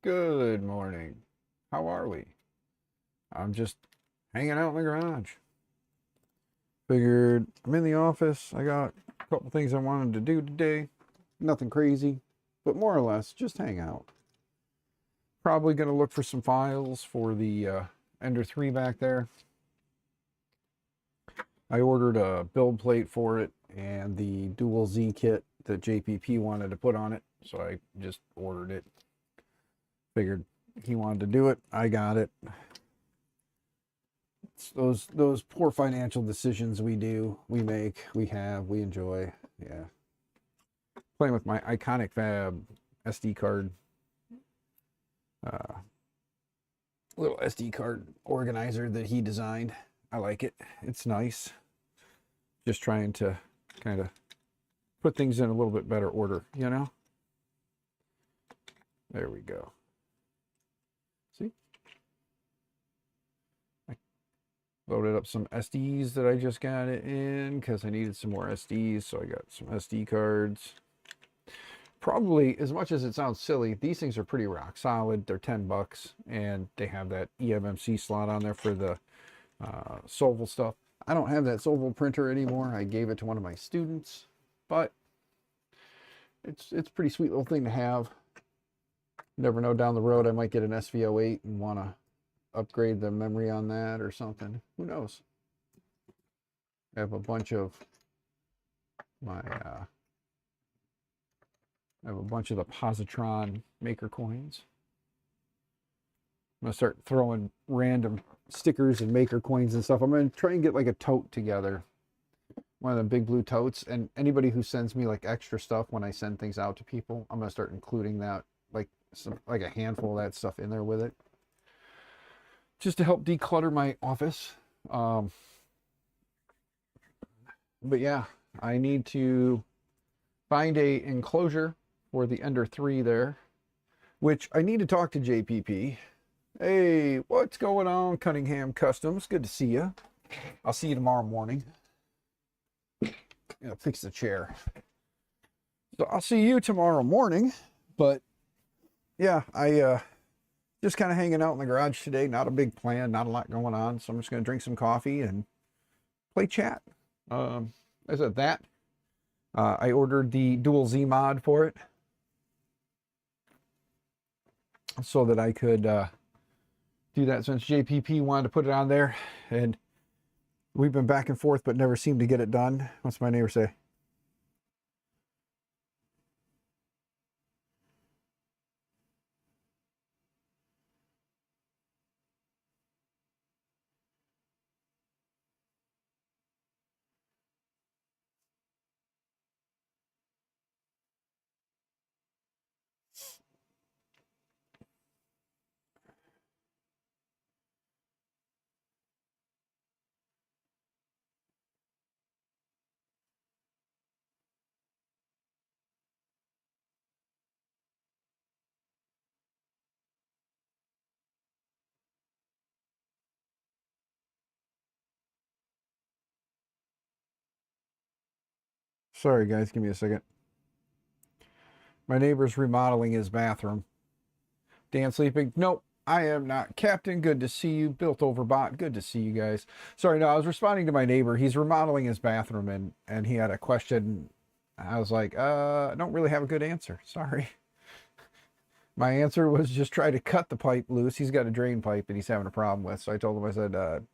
Good morning. How are we? I'm just hanging out in the garage. Figured I'm in the office. I got a couple things I wanted to do today. Nothing crazy, but more or less just hang out. Probably going to look for some files for the Ender 3 back there. I ordered a build plate for it and the dual Z kit that JPP wanted to put on it, so I just ordered it. Figured he wanted to do it. I got it. It's those poor financial decisions we make, we enjoy. Yeah. Playing with my Iconic Fab SD card. Little SD card organizer that he designed. I like it. It's nice. Just trying to kind of put things in a little bit better order, you know? There we go. See? I loaded up some SDs that I just got it in because I needed some more SDs, so I got some SD cards. Probably, as much as it sounds silly, these things are pretty rock solid. They're $10 and they have that eMMC slot on there for the Solval stuff. I don't have that Solval printer anymore. I gave it to one of my students, but it's a pretty sweet little thing to have. Never know, down the road I might get an SV08 and want to upgrade the memory on that or something. Who knows? I have a bunch of my I have a bunch of the positron maker coins. I'm gonna start throwing random stickers and maker coins and stuff. I'm gonna try and get like a tote together, one of the big blue totes, and anybody who sends me like extra stuff when I send things out to people, I'm gonna start including that, like a handful of that stuff in there with it, just to help declutter my office. But yeah, I need to find a enclosure for the Ender 3 there, which I need to talk to JPP. Hey, what's going on, Cunningham Customs? Good to see you. I'll see you tomorrow morning. Fix the chair. So I'll see you tomorrow morning. But yeah, I just kind of hanging out in the garage today. Not a big plan, not a lot going on. So I'm just going to drink some coffee and play chat. I said that. I ordered the dual Z mod for it so that I could do that, since JPP wanted to put it on there, and we've been back and forth but never seemed to get it done. What's my neighbor say? Sorry guys, give me a second. My neighbor's remodeling his bathroom. Dan sleeping? Nope, I am not. Captain, good to see you. Built over bot, good to see you guys. Sorry, no, I was responding to my neighbor. He's remodeling his bathroom and he had a question. I was like, I don't really have a good answer. Sorry. My answer was just try to cut the pipe loose. He's got a drain pipe and he's having a problem with. So I told him, I said,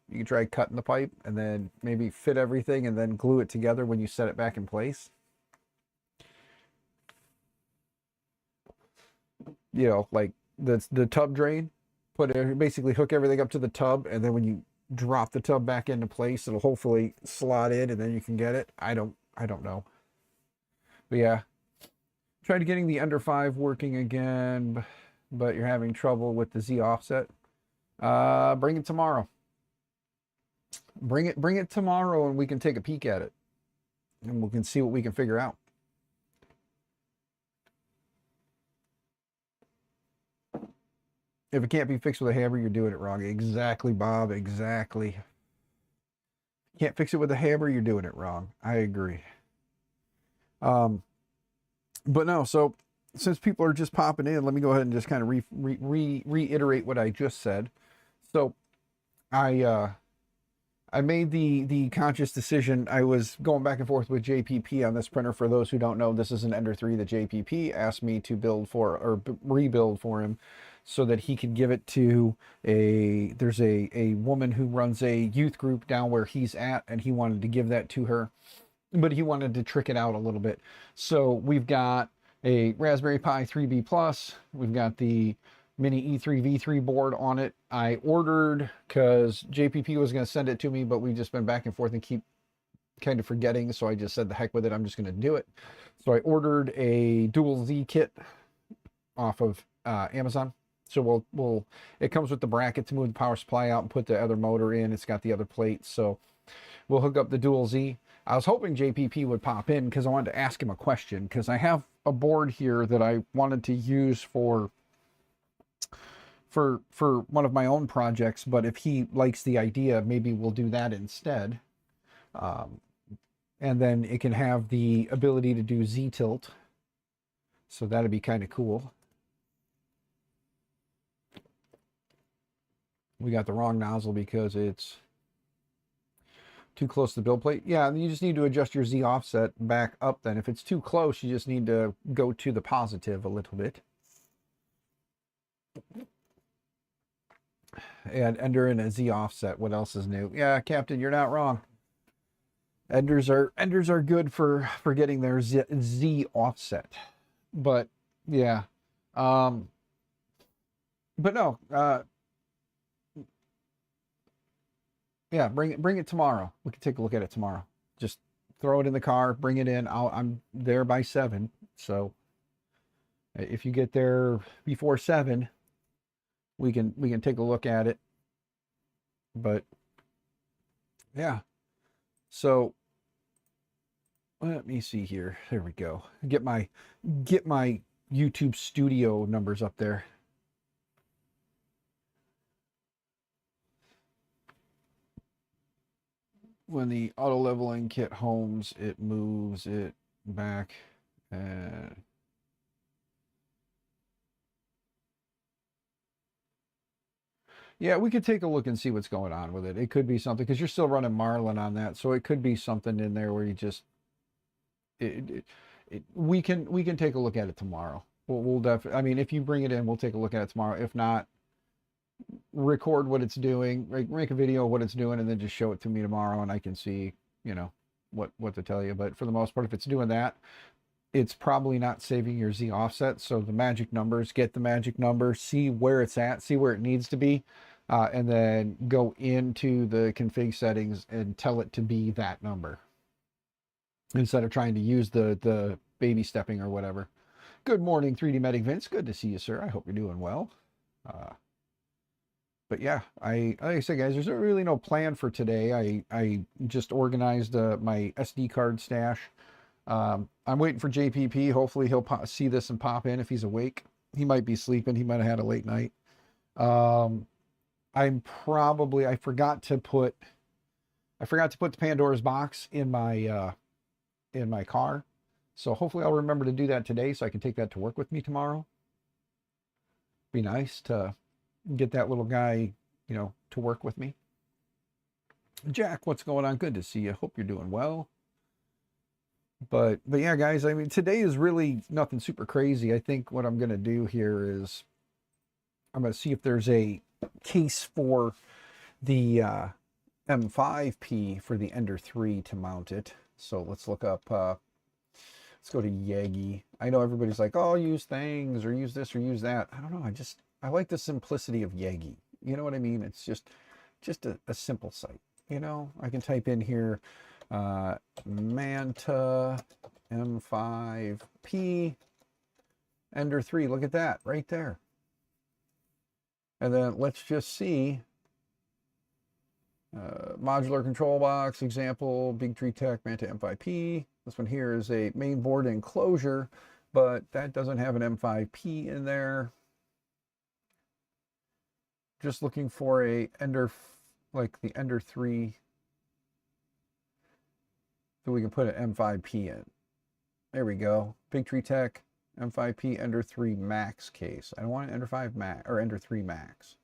you can try cutting the pipe and then maybe fit everything and then glue it together when you set it back in place. You know, like the tub drain, basically hook everything up to the tub, and then when you drop the tub back into place, it'll hopefully slot in and then you can get it. I don't know. But yeah. Tried getting the Ender 5 working again, but you're having trouble with the Z offset. Bring it tomorrow. Bring it tomorrow and we can take a peek at it. And we can see what we can figure out. If it can't be fixed with a hammer, you're doing it wrong. Exactly, Bob, exactly. Can't fix it with a hammer, you're doing it wrong. I agree. But no, so since people are just popping in, let me go ahead and just kind of reiterate what I just said. So I made the conscious decision. I was going back and forth with JPP on this printer. For those who don't know, this is an Ender 3 that JPP asked me to build for, or rebuild for him, so that he could give it to there's a woman who runs a youth group down where he's at, and he wanted to give that to her, but he wanted to trick it out a little bit. So we've got a Raspberry Pi 3B Plus. We've got the mini E3 V3 board on it. I ordered because JPP was going to send it to me, but we've just been back and forth and keep kind of forgetting. So I just said the heck with it. I'm just going to do it. So I ordered a dual Z kit off of Amazon. So it comes with the bracket to move the power supply out and put the other motor in. It's got the other plate. So we'll hook up the dual Z. I was hoping JPP would pop in because I wanted to ask him a question, because I have a board here that I wanted to use for one of my own projects, but if he likes the idea, maybe we'll do that instead. And then it can have the ability to do Z tilt. So that'd be kind of cool. We got the wrong nozzle because it's too close to the build plate. Yeah, you just need to adjust your Z offset back up then. If it's too close, you just need to go to the positive a little bit. And Ender and a Z offset. What else is new? Yeah, Captain, you're not wrong. Enders are good for getting their Z offset. But yeah. But no, yeah, bring it tomorrow. We can take a look at it tomorrow. Just throw it in the car, bring it in. I'm there by 7. So if you get there before 7, we can take a look at it. But yeah. So let me see here. There we go. Get my YouTube studio numbers up there. When the auto leveling kit homes, it moves it back. Yeah, we could take a look and see what's going on with it. It could be something, because you're still running Marlin on that, so it could be something in there where you just we can take a look at it tomorrow. We'll definitely. I mean, if you bring it in, we'll take a look at it tomorrow. If not, record what it's doing, make a video of what it's doing, and then just show it to me tomorrow, and I can see, you know, what to tell you. But for the most part, if it's doing that, it's probably not saving your Z offset. So the magic numbers, get the magic number, see where it's at, see where it needs to be, and then go into the config settings and tell it to be that number, instead of trying to use the baby stepping or whatever. Good morning, 3D Medic Vince. Good to see you, sir. I hope you're doing well. But yeah, like I said, guys, there's really no plan for today. I just organized my SD card stash. I'm waiting for JPP. Hopefully he'll see this and pop in if he's awake. He might be sleeping. He might have had a late night. I forgot to put the Pandora's box in my car. So hopefully I'll remember to do that today so I can take that to work with me tomorrow. Be nice to get that little guy, you know, to work with me. Jack, what's going on? Good to see you. Hope you're doing well. But yeah, guys, I mean, today is really nothing super crazy. I think what I'm going to do here is I'm going to see if there's a case for the M5P for the Ender 3 to mount it. So let's look up, let's go to Yagi. I know everybody's like, oh, use things or use this or use that. I don't know. I like the simplicity of Yagi. You know what I mean? It's just a simple site. You know, I can type in here, Manta M5P Ender 3. Look at that right there. And then let's just see, modular control box example, Big Tree Tech Manta M5P. This one here is a main board enclosure, but that doesn't have an M5P in there. Just looking for a Ender, like the Ender 3, so we can put an M5P in. There we go. Big Tree Tech M5P Ender 3 Max case. I don't want an Ender 5 Max or Ender 3 Max.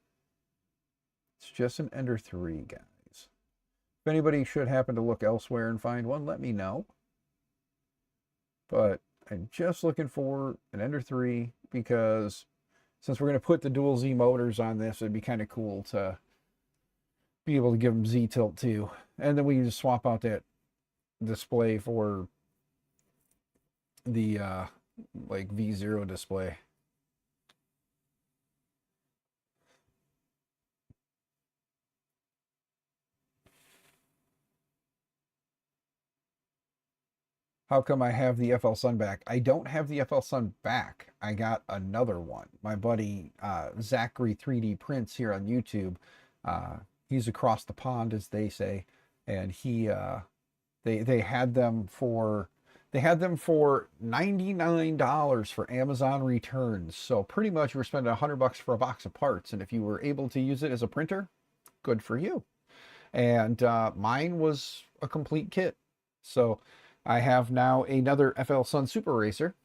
It's just an Ender 3, guys. If anybody should happen to look elsewhere and find one, let me know. But I'm just looking for an Ender 3 because since we're going to put the dual Z motors on this, it'd be kind of cool to be able to give them Z tilt too. And then we can just swap out that display for the like V0 display. How come I have the FL Sun back? I don't have the FL Sun back. I got another one. My buddy Zachary 3D Prints here on YouTube. He's across the pond, as they say, and he they had them for $99 for Amazon returns. So pretty much you were spending $100 for a box of parts, and if you were able to use it as a printer, good for you. And mine was a complete kit. So I have now another FL Sun Super Racer,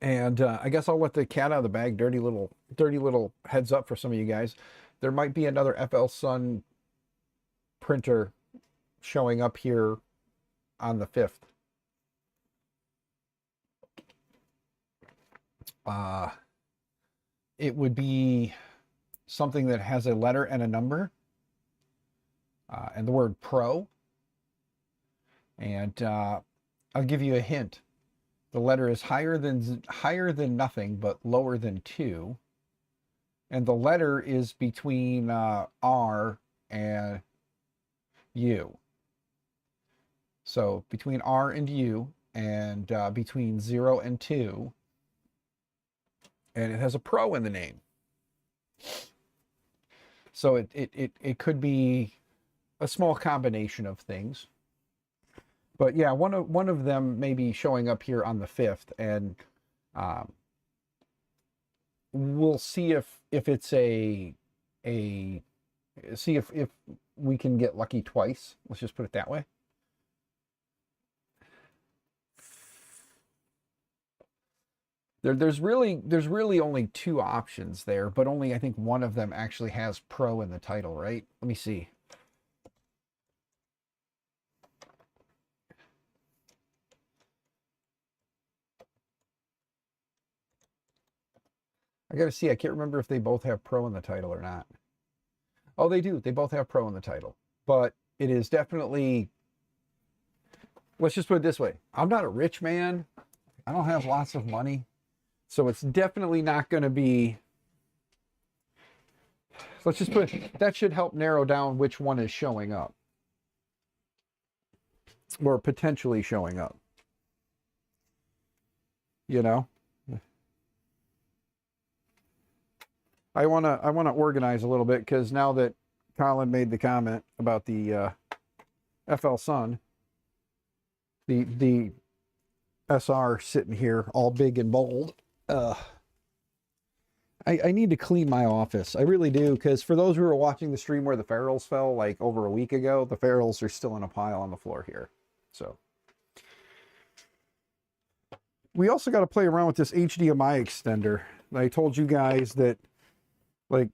and I guess I'll let the cat out of the bag. Dirty little heads up for some of you guys. There might be another FL Sun printer showing up here on the 5th. It would be something that has a letter and a number, and the word Pro. And I'll give you a hint. The letter is higher than nothing, but lower than 2. And the letter is between R and U. So between R and U, and between 0 and 2. And it has a Pro in the name. So it could be a small combination of things. But yeah, one of them may be showing up here on the 5th, and we'll see if it's see if we can get lucky twice. Let's just put it that way. There's really only 2 options there, but only I think one of them actually has Pro in the title, right? Let me see. I gotta see. I can't remember if they both have Pro in the title or not. Oh, they do. They both have Pro in the title. But it is definitely... Let's just put it this way. I'm not a rich man. I don't have lots of money. So it's definitely not going to be... Let's just put... That should help narrow down which one is showing up. Or potentially showing up. You know? I wanna organize a little bit, because now that Colin made the comment about the FL Sun, the SR sitting here all big and bold. I need to clean my office. I really do, because for those who are watching the stream where the ferrules fell like over a week ago, the ferrules are still in a pile on the floor here. So we also got to play around with this HDMI extender. I told you guys that, like,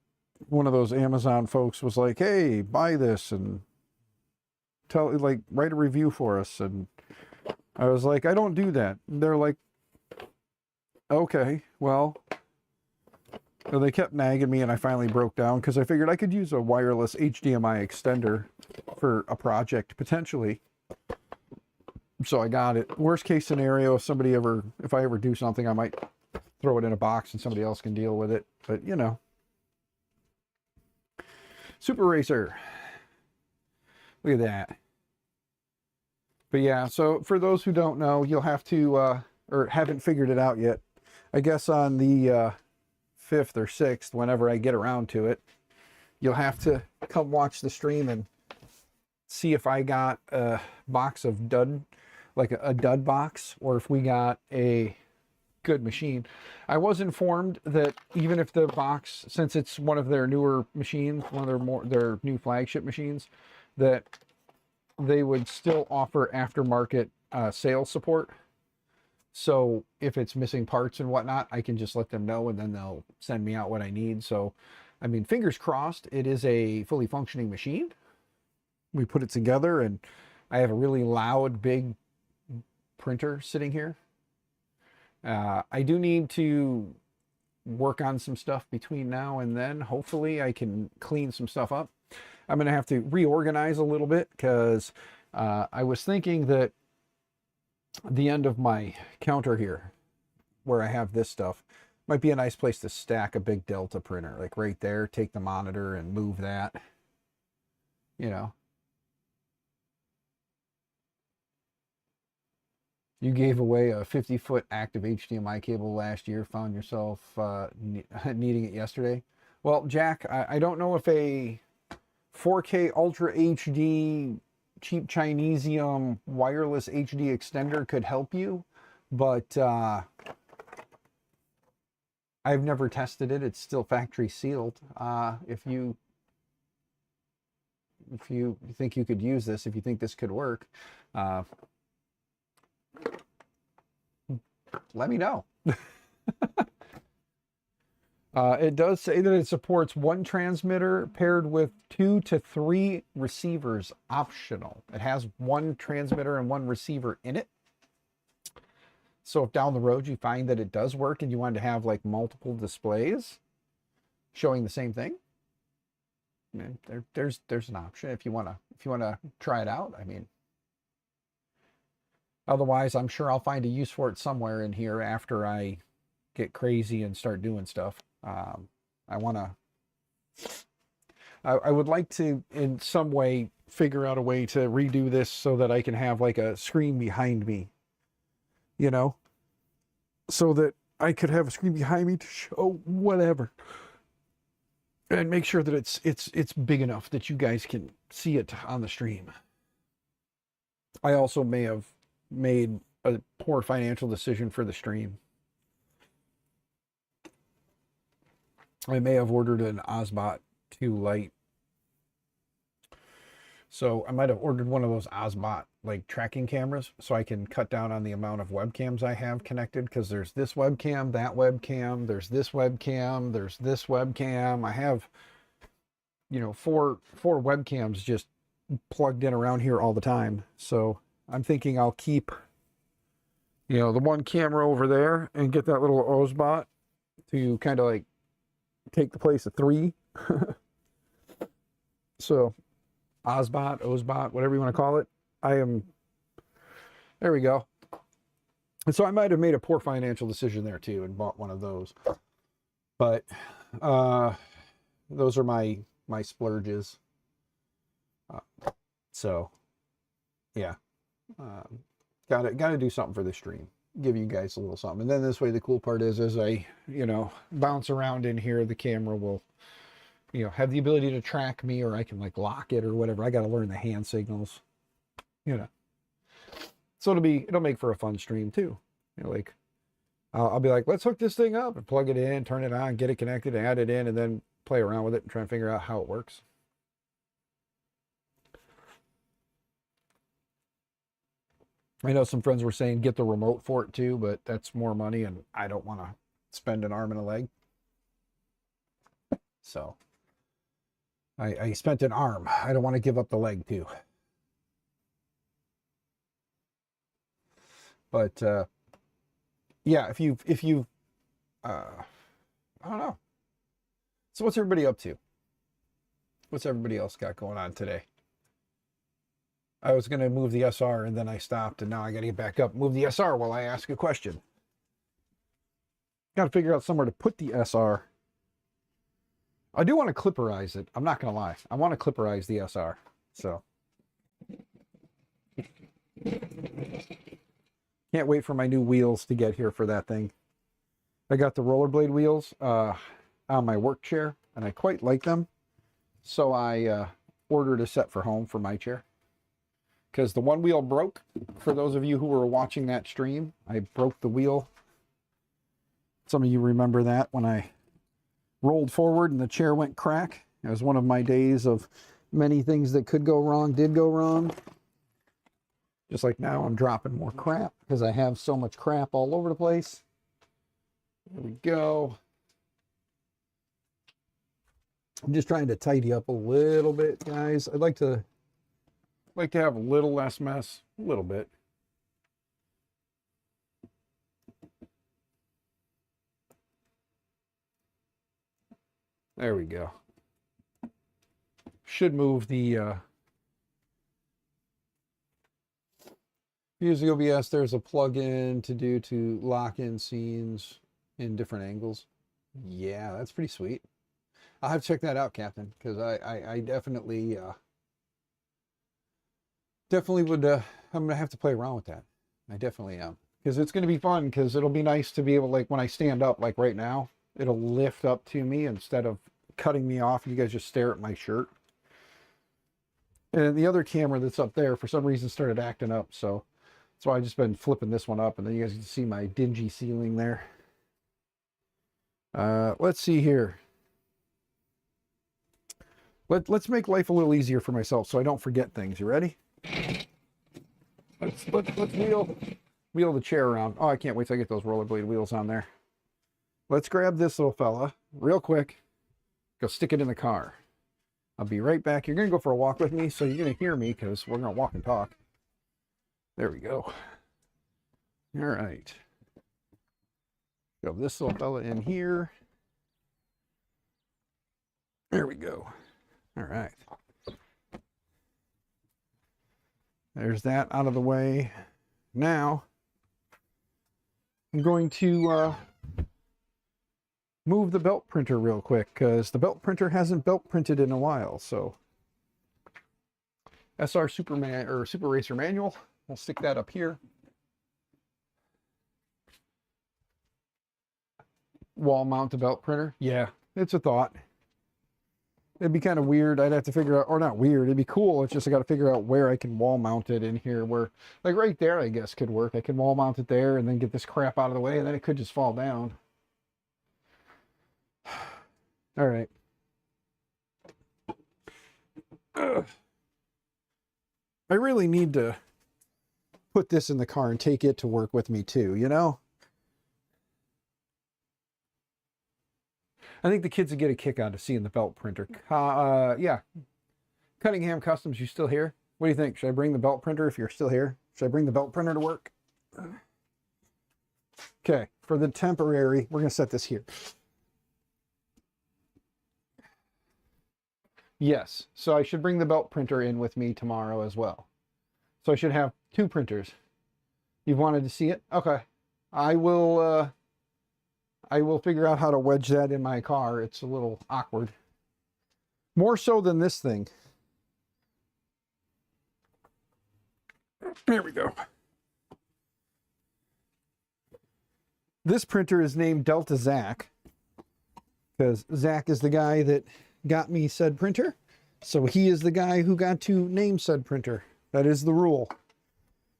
one of those Amazon folks was like, hey, buy this and write a review for us. And I was like, I don't do that. And they're like, okay, well, and they kept nagging me, and I finally broke down, because I figured I could use a wireless HDMI extender for a project potentially. So I got it. Worst case scenario, if I ever do something, I might throw it in a box and somebody else can deal with it. But you know. Super Racer. Look at that. But yeah, so for those who don't know, you'll have to, or haven't figured it out yet, I guess on the 5th or 6th, whenever I get around to it, you'll have to come watch the stream and see if I got a box of dud, like a dud box, or if we got a good machine. I was informed that even if the box, since it's one of their newer machines, one of their new flagship machines, that they would still offer aftermarket sales support. So if it's missing parts and whatnot, I can just let them know and then they'll send me out what I need. So, I mean, fingers crossed, it is a fully functioning machine. We put it together and I have a really loud, big printer sitting here. I do need to work on some stuff between now and then. Hopefully I can clean some stuff up. I'm going to have to reorganize a little bit because I was thinking that the end of my counter here, where I have this stuff, might be a nice place to stack a big Delta printer, like right there. Take the monitor and move that, you know. You gave away a 50-foot active HDMI cable last year, found yourself needing it yesterday. Well, Jack, I don't know if a 4K Ultra HD cheap Chinesium wireless HD extender could help you, but I've never tested it. It's still factory sealed. If you think you could use this, if you think this could work, let me know. It does say that it supports one transmitter paired with 2 to 3 receivers, optional. It has one transmitter and one receiver in it. So if down the road you find that it does work and you want to have like multiple displays showing the same thing, there's an option if you wanna try it out. I mean, otherwise I'm sure I'll find a use for it somewhere in here after I get crazy and start doing stuff. I would like to in some way figure out a way to redo this so that I can have like a screen behind me, you know, so that I could have a screen behind me to show whatever and make sure that it's big enough that you guys can see it on the stream. I also may have made a poor financial decision for the stream. I may have ordered an Osbot 2 Lite. So I might have ordered one of those Osbot like tracking cameras so I can cut down on the amount of webcams I have connected, because there's this webcam, that webcam, there's this webcam, there's this webcam. I have, you know, four webcams just plugged in around here all the time. So I'm thinking I'll keep, you know, the one camera over there and get that little Osbot to kind of like take the place of 3. So Osbot, whatever you want to call it. There we go. And so I might have made a poor financial decision there too and bought one of those. But those are my splurges. So yeah, gotta do something for the stream. Give you guys a little something. And then this way, the cool part is as I, you know, bounce around in here, the camera will, you know, have the ability to track me, or I can like lock it or whatever. I got to learn the hand signals, you know. So it'll make for a fun stream too. You know, like I'll be like, let's hook this thing up and plug it in, turn it on, get it connected, add it in, and then play around with it and try and figure out how it works. I know some friends were saying get the remote for it too, but that's more money and I don't want to spend an arm and a leg. So I spent an arm. I don't want to give up the leg too. But yeah, if you I don't know. So what's everybody up to? What's everybody else got going on today? I was going to move the SR and then I stopped, and now I got to get back up, move the SR while I ask a question. Got to figure out somewhere to put the SR. I do want to clipperize it. I'm not going to lie. I want to clipperize the SR. So can't wait for my new wheels to get here for that thing. I got the rollerblade wheels on my work chair, and I quite like them. So I ordered a set for home for my chair. Because the one wheel broke. For those of you who were watching that stream, I broke the wheel. Some of you remember that when I rolled forward and the chair went crack. It was one of my days of many things that could go wrong, did go wrong. Just like now I'm dropping more crap because I have so much crap all over the place. There we go. I'm just trying to tidy up a little bit, guys. I'd like to have a little less mess, a little bit. There we go. Should move the use the OBS. There's a plug-in to lock in scenes in different angles. Yeah, that's pretty sweet. I'll have to check that out, Captain, because I definitely would. I'm gonna have to play around with that. I definitely am, because it's gonna be fun. Because it'll be nice to be able, like, when I stand up, like right now, it'll lift up to me instead of cutting me off. You guys just stare at my shirt. And the other camera that's up there, for some reason, started acting up. So that's why I've just been flipping this one up, and then you guys can see my dingy ceiling there. Let's see here. Let's make life a little easier for myself so I don't forget things. You ready? Let's wheel the chair around. Oh, I can't wait till I get those rollerblade wheels on there. Let's grab this little fella real quick. Go stick it in the car. I'll be right back. You're going to go for a walk with me, so you're going to hear me because we're going to walk and talk. There we go. All right. Shove this little fella in here. There we go. All right. There's that out of the way. Now, I'm going to move the belt printer real quick, because the belt printer hasn't belt printed in a while. So, SR Super Racer Manual. We'll stick that up here. Wall mount the belt printer. Yeah, it's a thought. It'd be kind of weird. I'd have to figure out, or not weird, it'd be cool. It's just I got to figure out where I can wall mount it in here, where, like right there, I guess could work. I can wall mount it there and then get this crap out of the way, and then it could just fall down. All right. I really need to put this in the car and take it to work with me too, you know? I think the kids would get a kick out of seeing the belt printer. Yeah. Cunningham Customs, you still here? What do you think? Should I bring the belt printer if you're still here? Should I bring the belt printer to work? Okay, for the temporary, we're going to set this here. Yes, so I should bring the belt printer in with me tomorrow as well. So I should have 2 printers. You've wanted to see it? Okay. I will figure out how to wedge that in my car. It's a little awkward. More so than this thing. There we go. This printer is named Delta Zach, because Zach is the guy that got me said printer. So he is the guy who got to name said printer. That is the rule.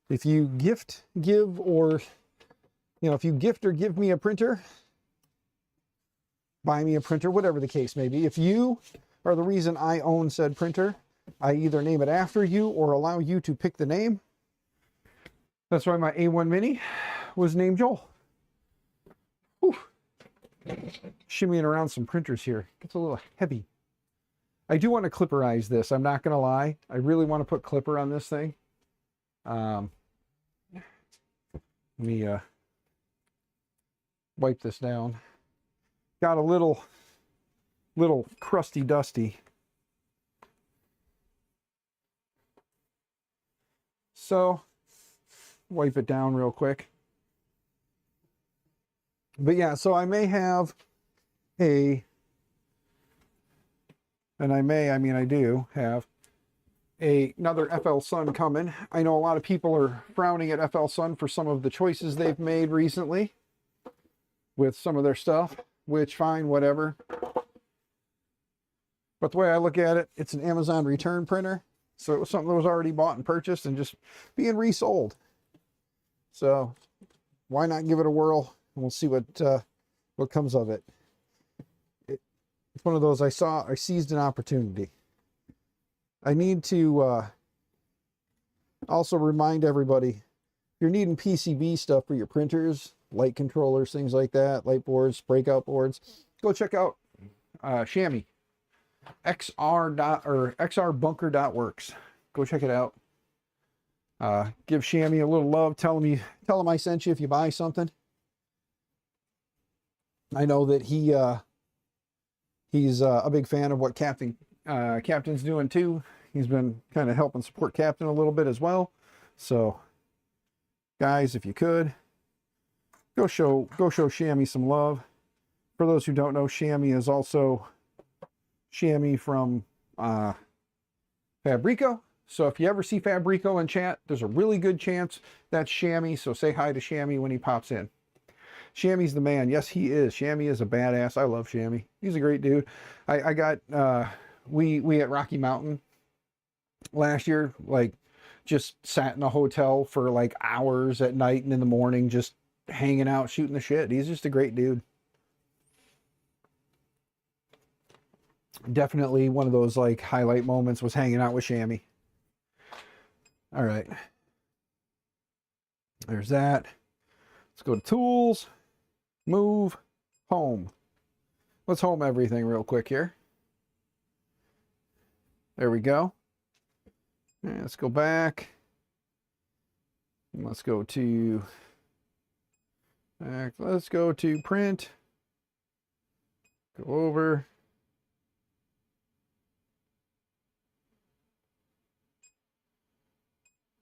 If you gift, give, or, if you gift or give me a printer, buy me a printer, whatever the case may be. If you are the reason I own said printer, I either name it after you or allow you to pick the name. That's why my A1 Mini was named Joel. Whew. Shimmying around some printers here. Gets a little heavy. I do want to clipperize this. I'm not going to lie. I really want to put clipper on this thing. Let me wipe this down. Got a little crusty dusty. So, wipe it down real quick. But yeah, so I may have I do have another FL Sun coming. I know a lot of people are frowning at FL Sun for some of the choices they've made recently with some of their stuff, which fine, whatever. But the way I look at it, it's an Amazon return printer. So it was something that was already bought and purchased and just being resold. So why not give it a whirl? And we'll see what comes of it. It's one of those I seized an opportunity. I need to Also remind everybody, if you're needing PCB stuff for your printers, light controllers, things like that, light boards, breakout boards, go check out Chamois. xrbunker.works. Go check it out. Give Chamois a little love. Tell him I sent you if you buy something. I know that he's a big fan of what Captain's doing too. He's been kind of helping support Captain a little bit as well. So, guys, if you could go show Chamois some love. For those who don't know, Chamois is also Chamois from Fabrico. So if you ever see Fabrico in chat, there's a really good chance that's Chamois. So say hi to Chamois when he pops in. Chamois the man. Yes, he is. Chamois is a badass. I love Chamois. He's a great dude. I got we at Rocky Mountain last year, like, just sat in a hotel for like hours at night and in the morning, just hanging out, shooting the shit. He's just a great dude. Definitely one of those like highlight moments was hanging out with Chamois. All right. There's that. Let's go to tools, move, home. Let's home everything real quick here. There we go. And let's go back. And let's go to print. Go over.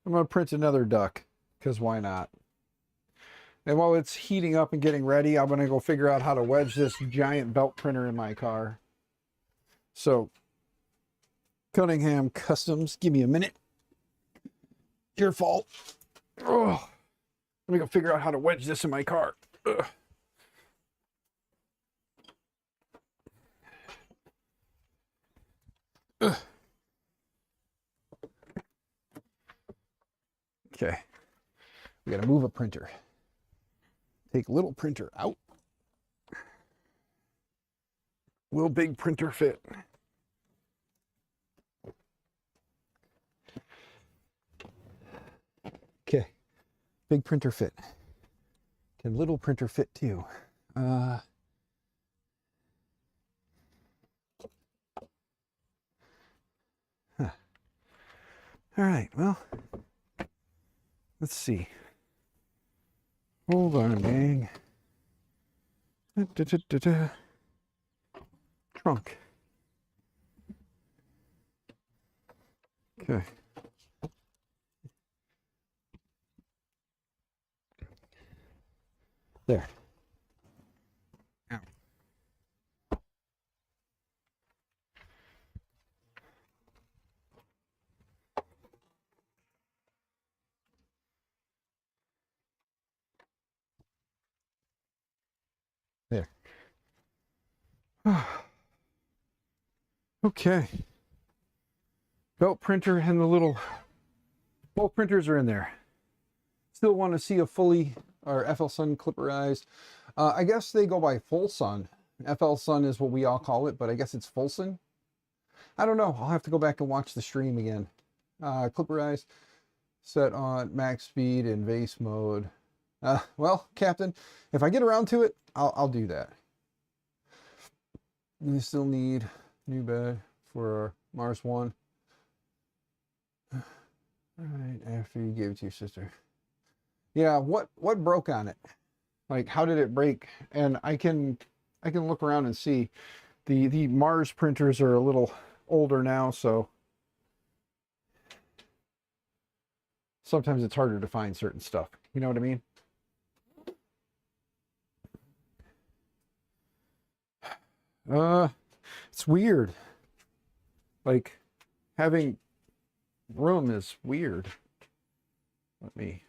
I'm going to print another duck, because why not? And while it's heating up and getting ready, I'm going to go figure out how to wedge this giant belt printer in my car. So, Cunningham Customs, give me a minute. Your fault. Oh, let me go figure out how to wedge this in my car. Ugh. Ugh. Okay, we got to move a printer. Take little printer out. Will big printer fit? Okay, big printer fit. Can little printer fit too? Huh. All right, well, let's see. Hold on, gang. Trunk. Okay. There. Ow. There. Okay. Belt printer and the little, both printers are in there. Still want to see a fully, or FL Sun clipperized. I guess they go by Full Sun. FL Sun is what we all call it, but I guess it's Full Sun. I don't know. I'll have to go back and watch the stream again. Clipperized, set on max speed and vase mode. Well, Captain, if I get around to it, I'll do that. We still need new bed for Mars 1. All right, after you gave it to your sister. Yeah, what broke on it? Like, how did it break? And I can look around and see. The Mars printers are a little older now, so sometimes it's harder to find certain stuff. You know what I mean? It's weird. Like, having room is weird. Let me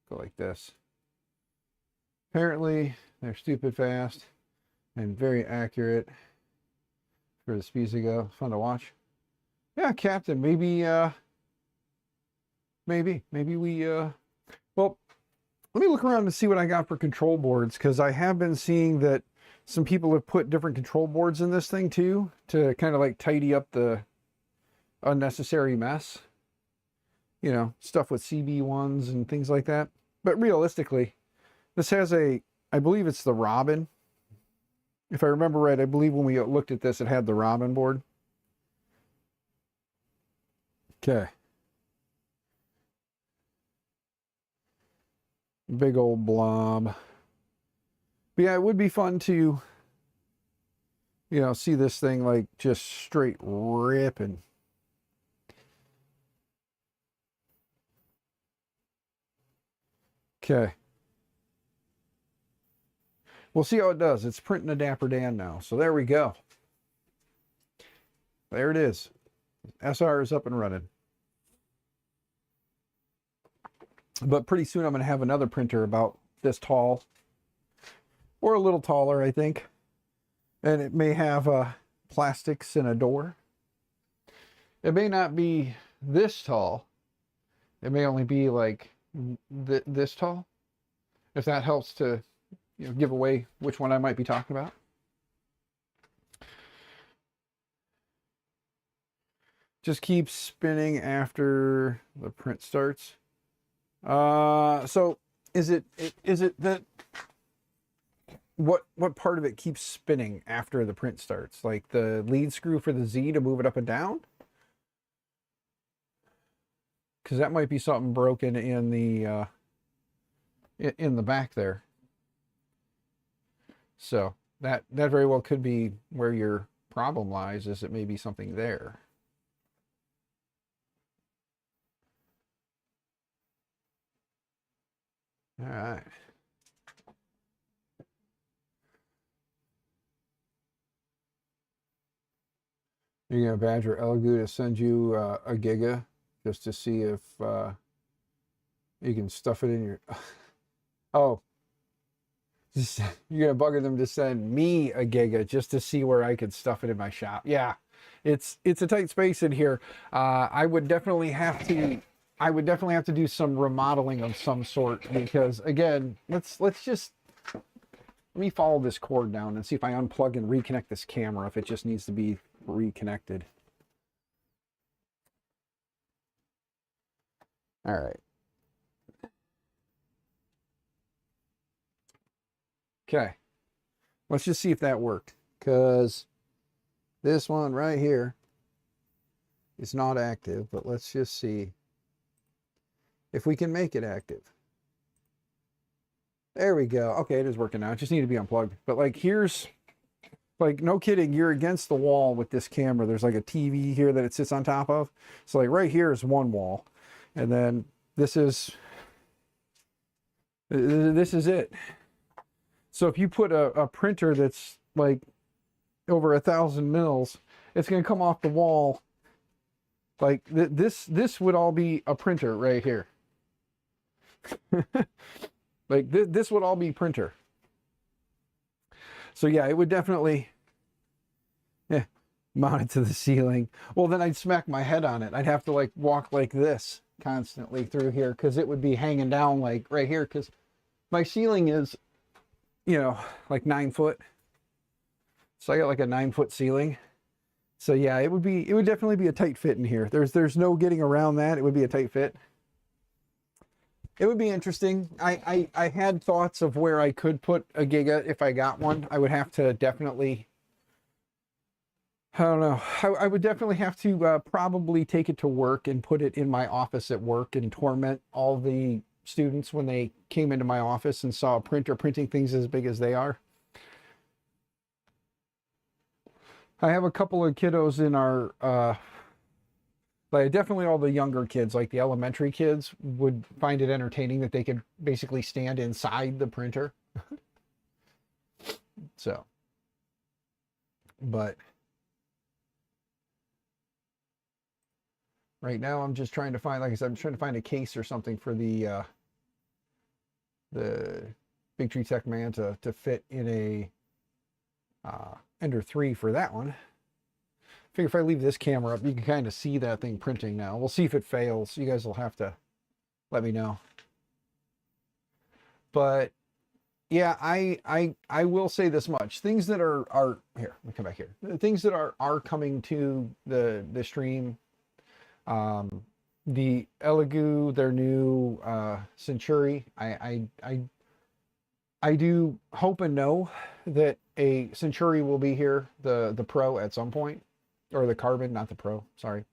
go like this. Apparently, they're stupid fast and very accurate for the speeds they go. Fun to watch. Yeah, Captain, maybe we, well, let me look around and see what I got for control boards, because I have been seeing that some people have put different control boards in this thing too, to kind of like tidy up the unnecessary mess. you know, stuff with CB1s and things like that. But realistically, this has a, I believe it's the Robin. If I remember right, I believe when we looked at this, it had the Robin board. Okay. Big old blob. But yeah, it would be fun to, you know, see this thing like just straight ripping. Okay. We'll see how it does. It's printing a Dapper Dan now. So there we go. There it is. SR is up and running. But pretty soon I'm going to have another printer about this tall. Or a little taller, I think. And it may have plastics and a door. It may not be this tall. It may only be like this tall. If that helps to, you know, give away which one I might be talking about. Just keep spinning after the print starts. So is it that what part of it keeps spinning after the print starts? Like the lead screw for the Z to move it up and down? Because that might be something broken in the back there. So that very well could be where your problem lies, is it may be something there. All right. You're gonna badger Elegoo to send you a giga just to see if you can stuff it in your. Oh, you're gonna bugger them to send me a giga just to see where I could stuff it in my shop. Yeah, it's a tight space in here. I would definitely have to do some remodeling of some sort, because again, let's just let me follow this cord down and see if I unplug and reconnect this camera, if it just needs to be reconnected. All right. Okay. Let's just see if that worked, because this one right here is not active, but let's just see if we can make it active. There we go. Okay, it is working now. It just needs to be unplugged. But like, here's, like, no kidding, you're against the wall with this camera. There's like a TV here that it sits on top of. So like right here is one wall. And then this is it. So if you put a printer that's like over 1,000 mils, it's going to come off the wall. Like this would all be a printer right here. Like this would all be printer. So yeah, it would definitely mount it to the ceiling. Well, then I'd smack my head on it. I'd have to like walk like this constantly through here, because it would be hanging down like right here, because my ceiling is, you know, like 9 foot. So I got like a 9-foot ceiling. So yeah, it would definitely be a tight fit in here. There's no getting around that. It would be a tight fit. It would be interesting. I had thoughts of where I could put a Giga if I got one. I would have to definitely, I don't know. I would definitely have to probably take it to work and put it in my office at work and torment all the students when they came into my office and saw a printer printing things as big as they are. I have a couple of kiddos in our, like definitely all the younger kids, like the elementary kids, would find it entertaining that they could basically stand inside the printer. So, but right now I'm just trying to find, like I said, I'm trying to find a case or something for the Big Tree Tech Man to fit in a Ender 3 for that one. I figure if I leave this camera up, you can kind of see that thing printing now. We'll see if it fails. You guys will have to let me know. But yeah, I will say this much. Things that are here, let me come back here. The things that are coming to the stream, the Elegoo, their new Century. I do hope and know that a Century will be here, the Pro at some point, or the Carbon, not the Pro, sorry.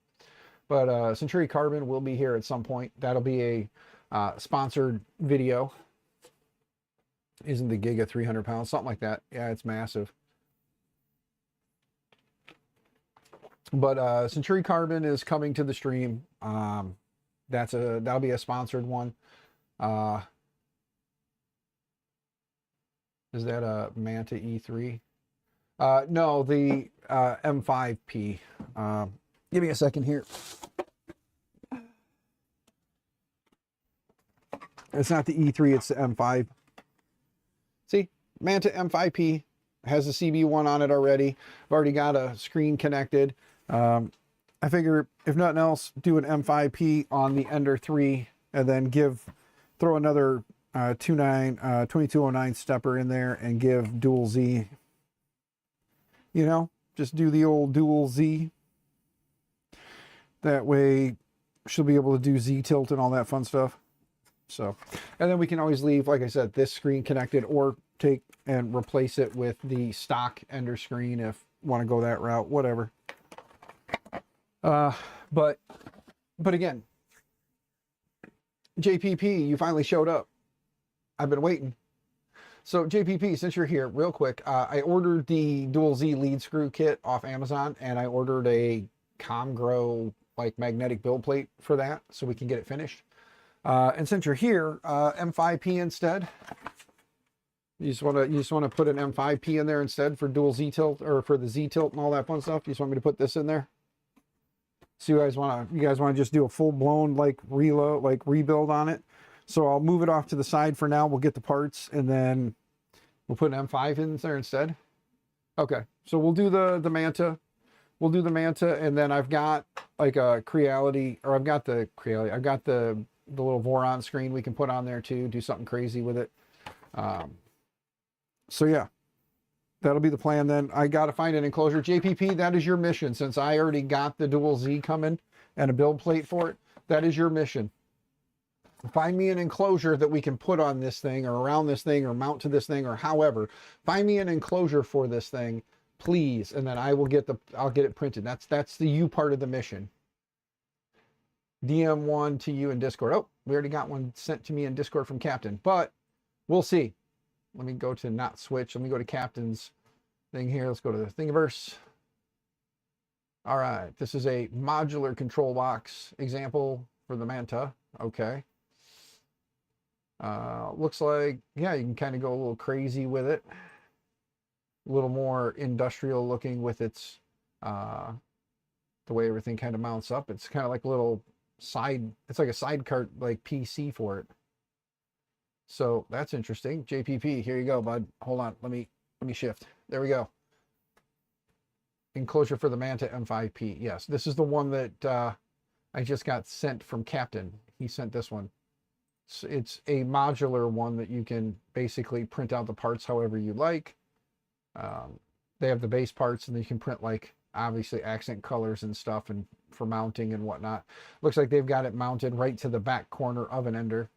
But Century Carbon will be here at some point. That'll be a sponsored video. Isn't the Giga 300 pounds? Something like that. Yeah, it's massive. But Century Carbon is coming to the stream. That'll be a sponsored one. Is that a Manta E3? No, the M5P. Give me a second here. It's not the E3, it's the M5. See, Manta M5P has the CB1 on it already. I've already got a screen connected. I figure if nothing else, do an M5P on the Ender 3 and then throw another 2209 stepper in there and give dual Z. You know, just do the old dual Z. That way she'll be able to do Z tilt and all that fun stuff. So, and then we can always leave, like I said, this screen connected or take and replace it with the stock Ender screen if you want to go that route, whatever. But again, JPP, you finally showed up. I've been waiting. So JPP, since you're here, real quick, I ordered the Dual Z lead screw kit off Amazon, and I ordered a ComGrow like magnetic build plate for that, so we can get it finished. And since you're here, M5P instead. You just want to put an M5P in there instead for dual Z tilt, or for the Z tilt and all that fun stuff. You just want me to put this in there? So you guys want to just do a full blown like reload, like rebuild on it. So I'll move it off to the side for now. We'll get the parts and then we'll put an M5 in there instead. Okay, so we'll do the Manta. We'll do the Manta, and then I've got like a Creality, or I've got the little Voron screen we can put on there too. Do something crazy with it. So yeah, that'll be the plan then. I got to find an enclosure. JPP, that is your mission. Since I already got the Dual Z coming and a build plate for it, that is your mission. Find me an enclosure that we can put on this thing or around this thing or mount to this thing or however. Find me an enclosure for this thing, please, and then I'll get it printed. That's the you part of the mission. DM one to you in Discord. Oh, we already got one sent to me in Discord from Captain, but we'll see. Let me go to not switch. Let me go to Captain's thing here. Let's go to the Thingiverse. All right, this is a modular control box example for the Manta. Okay. Looks like, yeah, you can kind of go a little crazy with it. A little more industrial looking with its, the way everything kind of mounts up. It's kind of like a little it's like a side cart, like PC for it. So that's interesting. JPP, here you go, bud. Hold on. Let me shift. There we go. Enclosure for the Manta M5P. Yes, this is the one that I just got sent from Captain. He sent this one. It's a modular one that you can basically print out the parts however you like. They have the base parts, and then you can print like obviously accent colors and stuff and for mounting and whatnot. Looks like they've got it mounted right to the back corner of an Ender.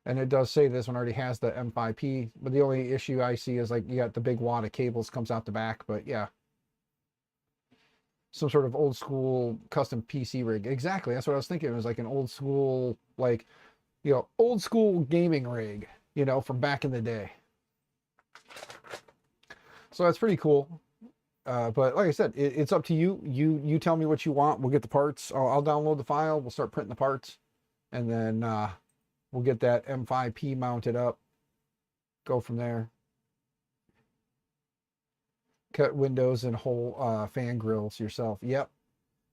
And it does say this one already has the M5P, but the only issue I see is like you got the big wad of cables comes out the back, but yeah. Some sort of old school custom PC rig. Exactly, that's what I was thinking. It was like an old school, like, you know, old school gaming rig, you know, from back in the day. So that's pretty cool. But like I said, it's up to you. You tell me what you want. We'll get the parts. I'll download the file. We'll start printing the parts. And then we'll get that M5P mounted up. Go from there. Cut windows and whole fan grills yourself. Yep.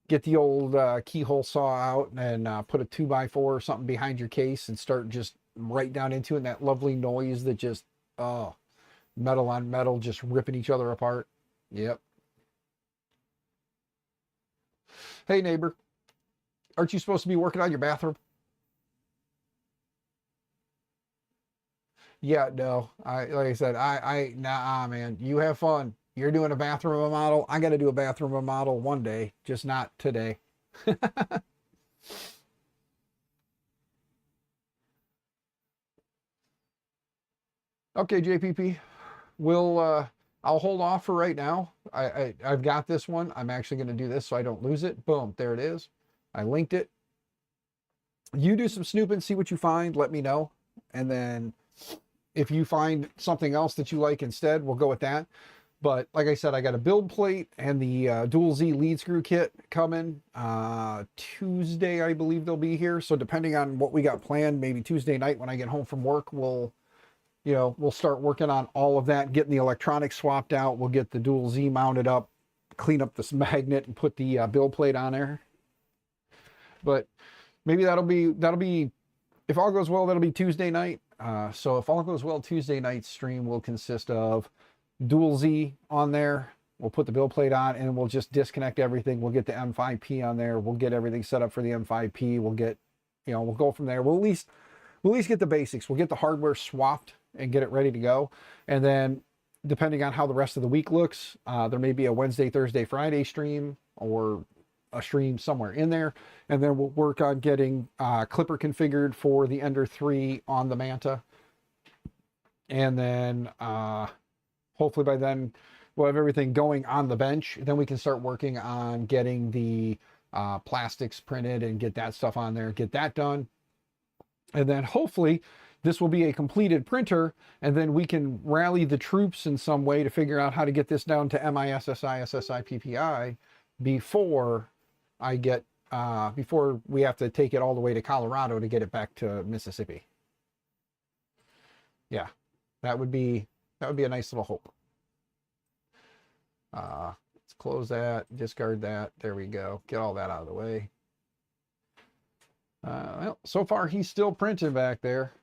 Get the old keyhole saw out and put a 2x4 or something behind your case and start just right down into it. And that lovely noise that just, oh, metal on metal just ripping each other apart. Yep. Hey, neighbor. Aren't you supposed to be working on your bathroom? Yeah, no. Like I said, nah, man. You have fun. You're doing a bathroom remodel. I got to do a bathroom remodel one day, just not today. Okay, JPP. I'll hold off for right now. I've got this one. I'm actually going to do this so I don't lose it. Boom, there it is. I linked it. You do some snooping, see what you find, let me know. And then if you find something else that you like instead, we'll go with that. But like I said, I got a build plate and the dual Z lead screw kit coming Tuesday. I believe they'll be here. So depending on what we got planned, maybe Tuesday night when I get home from work, we'll start working on all of that, getting the electronics swapped out. We'll get the dual Z mounted up, clean up this magnet, and put the build plate on there. But maybe that'll be, if all goes well, that'll be Tuesday night. So if all goes well, Tuesday night's stream will consist of dual Z on there. We'll put the build plate on and we'll just disconnect everything. We'll get the M5P on there. We'll get everything set up for the M5P. We'll get, we'll go from there. We'll at least get the basics. We'll get the hardware swapped and get it ready to go. And then depending on how the rest of the week looks, there may be a Wednesday, Thursday, Friday stream or a stream somewhere in there. And then we'll work on getting Clipper configured for the Ender 3 on the Manta. And then hopefully by then we'll have everything going on the bench. Then we can start working on getting the plastics printed and get that stuff on there, get that done. And then hopefully this will be a completed printer, and then we can rally the troops in some way to figure out how to get this down to MISSI, SSI, PPI before before we have to take it all the way to Colorado to get it back to Mississippi. Yeah, that would be a nice little hope. Let's close that, discard that. There we go. Get all that out of the way. Well, so far he's still printing back there.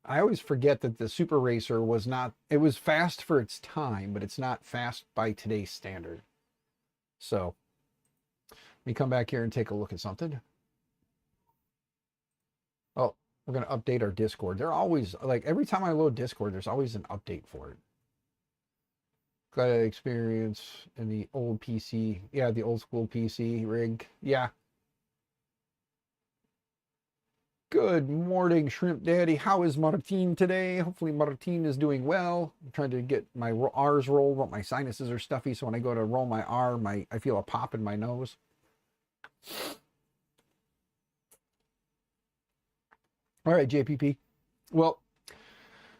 I always forget that the Super Racer was not, it was fast for its time, but it's not fast by today's standard. So let me come back here and take a look at something. Oh, we're going to update our Discord. They're always, like, every time I load Discord, there's always an update for it. Glad I experience in the old PC. Yeah, the old school PC rig. Yeah. Good morning, Shrimp Daddy. How is Martine today? Hopefully Martine is doing well. I'm trying to get my R's rolled, but my sinuses are stuffy, so when I go to roll my R, I feel a pop in my nose. All right, JPP. Well,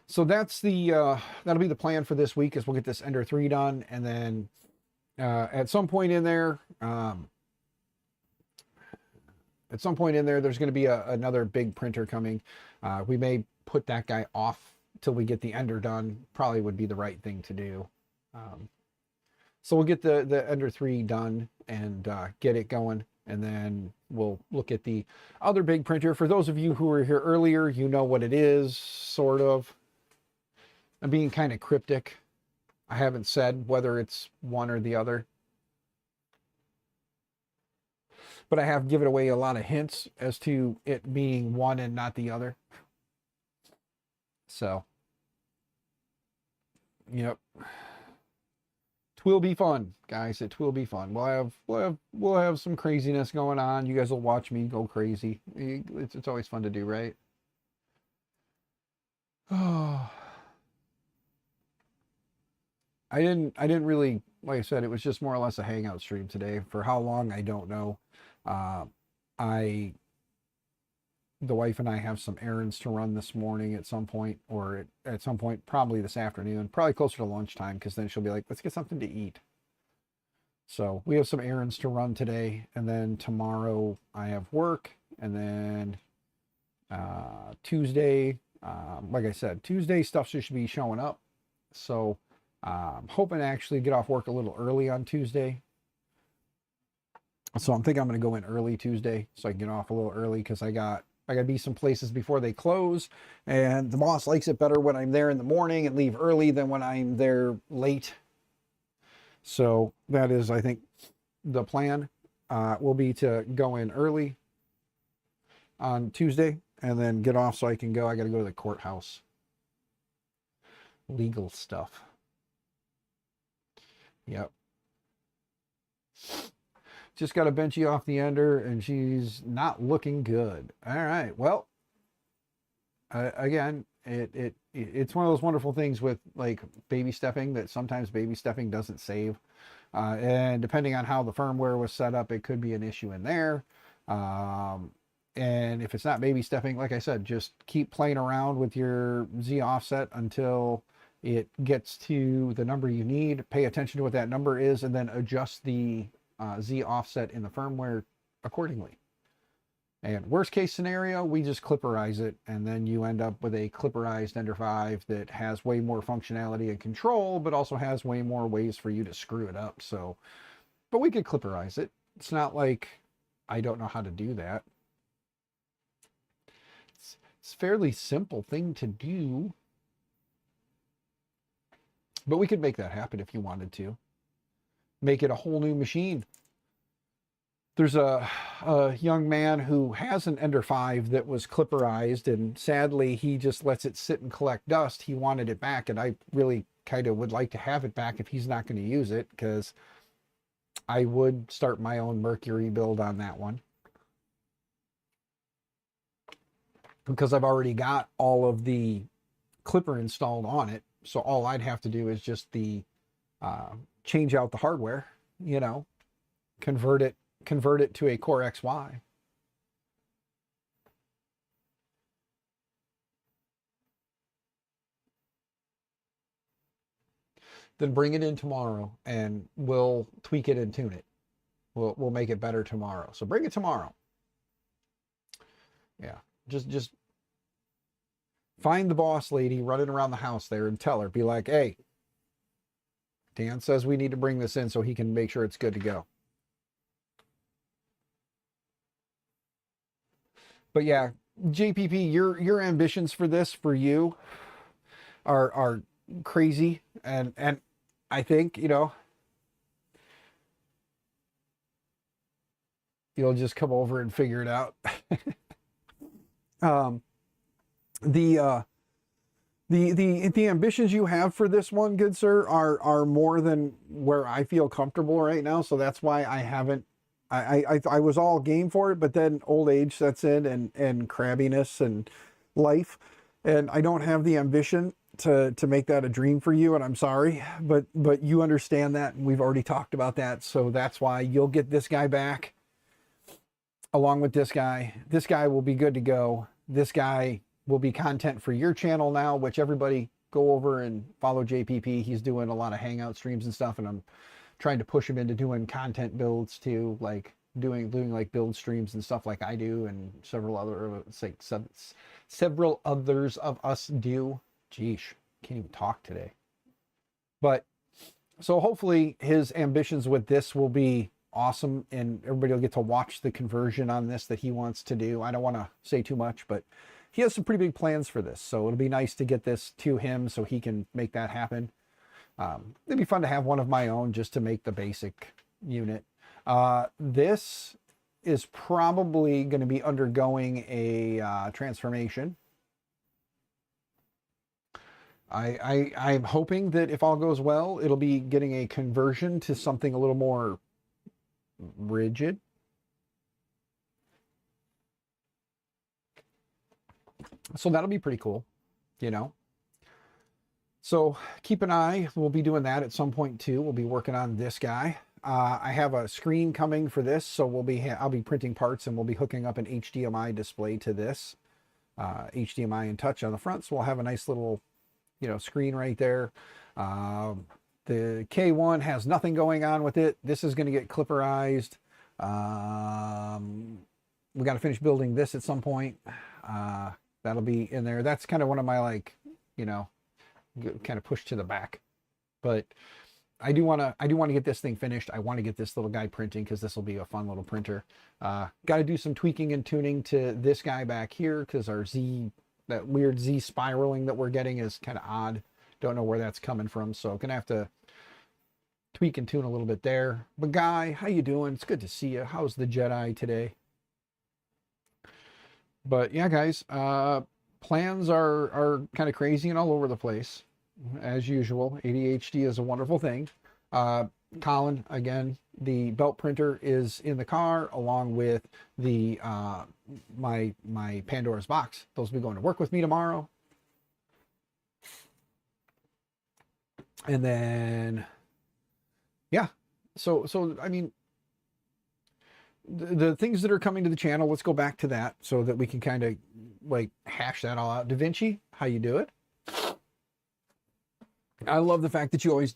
so that's the that'll be the plan for this week, is we'll get this Ender 3 done, and then at some point in there, there's going to be another big printer coming. We may put that guy off till we get the Ender done. Probably would be the right thing to do. So we'll get the Ender 3 done and get it going. And then we'll look at the other big printer. For those of you who were here earlier, you know what it is, sort of. I'm being kind of cryptic. I haven't said whether it's one or the other. But I have given away a lot of hints as to it being one and not the other. So, yep. It will be fun, guys. It will be fun. We'll have some craziness going on. You guys will watch me go crazy. It's always fun to do, right? Oh. I didn't really, like I said, it was just more or less a hangout stream today. For how long, I don't know. The wife and I have some errands to run this morning at some point, or at some point, probably this afternoon, probably closer to lunchtime, because then she'll be like, let's get something to eat. So we have some errands to run today, and then tomorrow I have work, and then Tuesday, like I said, Tuesday stuff should be showing up. So I'm hoping to actually get off work a little early on Tuesday. So I'm thinking I'm going to go in early Tuesday so I can get off a little early, because I got to be some places before they close, and the boss likes it better when I'm there in the morning and leave early than when I'm there late. So that is, I think, the plan will be to go in early on Tuesday and then get off so I can go. I got to go to the courthouse. Legal stuff. Yep. Just got a Benchy off the Ender, and she's not looking good. All right. Well, again, It's one of those wonderful things with like baby stepping, that sometimes baby stepping doesn't save. And depending on how the firmware was set up, it could be an issue in there. And if it's not baby stepping, like I said, just keep playing around with your Z offset until it gets to the number you need. Pay attention to what that number is, and then adjust the Z offset in the firmware accordingly. And worst case scenario, we just clipperize it, and then you end up with a clipperized Ender 5 that has way more functionality and control, but also has way more ways for you to screw it up. So, but we could clipperize it. It's not like I don't know how to do that. It's a fairly simple thing to do. But we could make that happen if you wanted to. Make it a whole new machine. There's a young man who has an Ender 5 that was clipperized, and sadly he just lets it sit and collect dust. He wanted it back, and I really kind of would like to have it back if he's not going to use it, because I would start my own Mercury build on that one. Because I've already got all of the clipper installed on it, so all I'd have to do is just change out the hardware, you know, convert it to a Core XY. Then bring it in tomorrow and we'll tweak it and tune it. We'll make it better tomorrow. So bring it tomorrow. Yeah, just find the boss lady running around the house there and tell her, be like, hey, Dan says we need to bring this in so he can make sure it's good to go. But yeah, JPP, your ambitions for this, for you, are crazy, and I think, you know, you'll just come over and figure it out. The ambitions you have for this one, good sir, are more than where I feel comfortable right now. So that's why I haven't. I was all game for it, but then old age sets in, and crabbiness and life, and I don't have the ambition to make that a dream for you, and I'm sorry, but you understand that, and we've already talked about that. So that's why you'll get this guy back along with this guy. This guy will be good to go. This guy will be content for your channel now, which everybody go over and follow JPP. He's doing a lot of hangout streams and stuff, and I'm trying to push him into doing content builds too, like doing like build streams and stuff like I do, and several others of us do. Geesh, can't even talk today. But so hopefully his ambitions with this will be awesome, and everybody will get to watch the conversion on this that he wants to do. I don't want to say too much, but he has some pretty big plans for this, so it'll be nice to get this to him so he can make that happen. It'd be fun to have one of my own just to make the basic unit. This is probably going to be undergoing a transformation. I'm hoping that if all goes well, it'll be getting a conversion to something a little more rigid. So that'll be pretty cool, you know. So keep an eye. We'll be doing that at some point too. We'll be working on this guy. I have a screen coming for this, so I'll be printing parts, and we'll be hooking up an HDMI display to this. HDMI and touch on the front, so we'll have a nice little, you know, screen right there. The K1 has nothing going on with it. This is going to get clipperized. We got to finish building this at some point. That'll be in there. That's kind of one of my, like, you know, kind of pushed to the back, but I do want to get this thing finished. I want to get this little guy printing, because this will be a fun little printer. Got to do some tweaking and tuning to this guy back here, because our Z, that weird Z spiraling that we're getting, is kind of odd. Don't know where that's coming from, so gonna have to tweak and tune a little bit there. But Guy, how you doing? It's good to see you. How's the Jedi today? But yeah, guys, plans are kind of crazy and all over the place, as usual. ADHD is a wonderful thing. Colin, again, the belt printer is in the car, along with the my Pandora's box. Those will be going to work with me tomorrow. And then, yeah. So I mean, the things that are coming to the channel, let's go back to that so that we can kind of like hash that all out. Da Vinci, how you do it? I love the fact that you always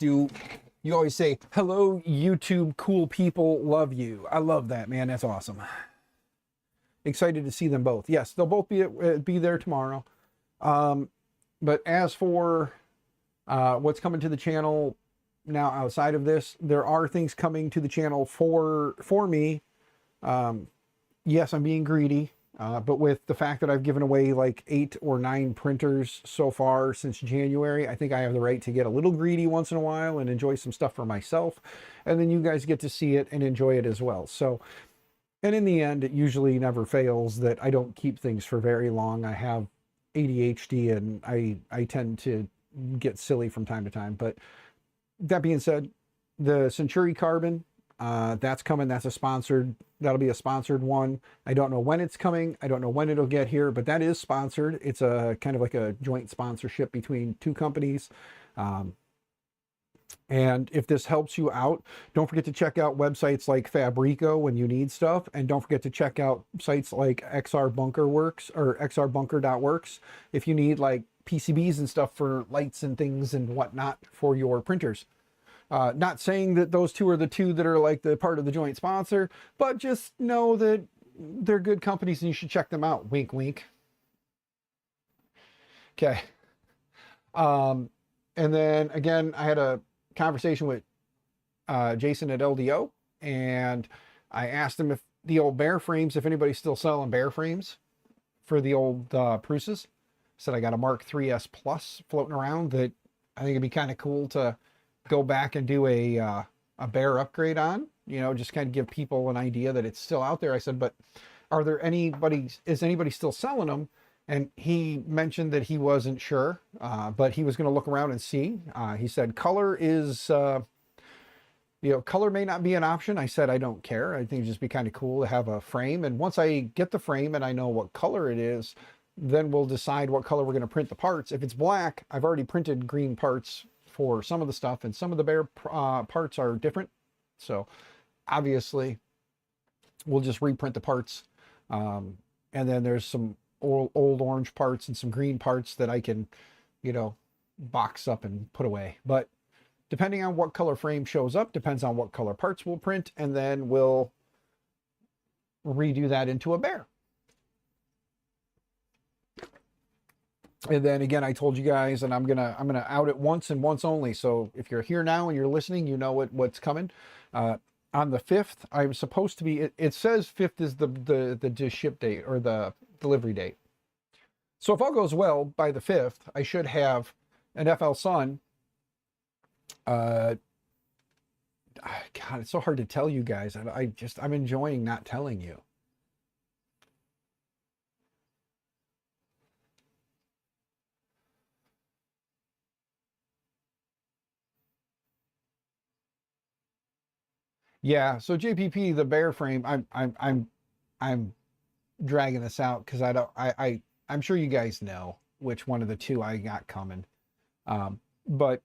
say, hello, YouTube cool people, love you. I love that, man. That's awesome. Excited to see them both. Yes, they'll both be there tomorrow. But as for what's coming to the channel now outside of this, there are things coming to the channel for me. Yes, I'm being greedy. But with the fact that I've given away like 8 or 9 printers so far since January, I think I have the right to get a little greedy once in a while and enjoy some stuff for myself. And then you guys get to see it and enjoy it as well. So, and in the end, it usually never fails that I don't keep things for very long. I have ADHD and I tend to get silly from time to time. But that being said, the Century Carbon, that's coming. That'll be a sponsored one. I don't know when it's coming. I don't know when it'll get here, but that is sponsored. It's a kind of like a joint sponsorship between 2 companies. And if this helps you out, don't forget to check out websites like Fabrico when you need stuff. And don't forget to check out sites like XR Bunker Works or xrbunker.works if you need like PCBs and stuff for lights and things and whatnot for your printers. Not saying that those 2 are the 2 that are like the part of the joint sponsor, but just know that they're good companies and you should check them out. Wink, wink. Okay. And then again, I had a conversation with Jason at LDO, and I asked him if the old bear frames, if anybody's still selling bear frames for the old Prusa's. Said I got a Mark 3S Plus floating around that I think it'd be kind of cool to go back and do a bear upgrade on, you know, just kind of give people an idea that it's still out there. I said, but is anybody still selling them? And he mentioned that he wasn't sure, but he was going to look around and see. He said color is, color may not be an option. I said, I don't care. I think it'd just be kind of cool to have a frame. And once I get the frame and I know what color it is, then we'll decide what color we're going to print the parts. If it's black, I've already printed green parts for some of the stuff, and some of the bear parts are different. So obviously we'll just reprint the parts. And then there's some old orange parts and some green parts that I can, box up and put away. But depending on what color frame shows up, depends on what color parts we'll print, and then we'll redo that into a bear. And then again, I told you guys, and I'm gonna out it once and once only. So if you're here now and you're listening, you know what's coming. On the 5th, I'm supposed to be. It says 5th is the ship date or the delivery date. So if all goes well, by the 5th, I should have an FL Sun. God, it's so hard to tell you guys. I'm enjoying not telling you. Yeah, so JPP, the bear frame, I'm dragging this out because I'm sure you guys know which one of the 2 I got coming. But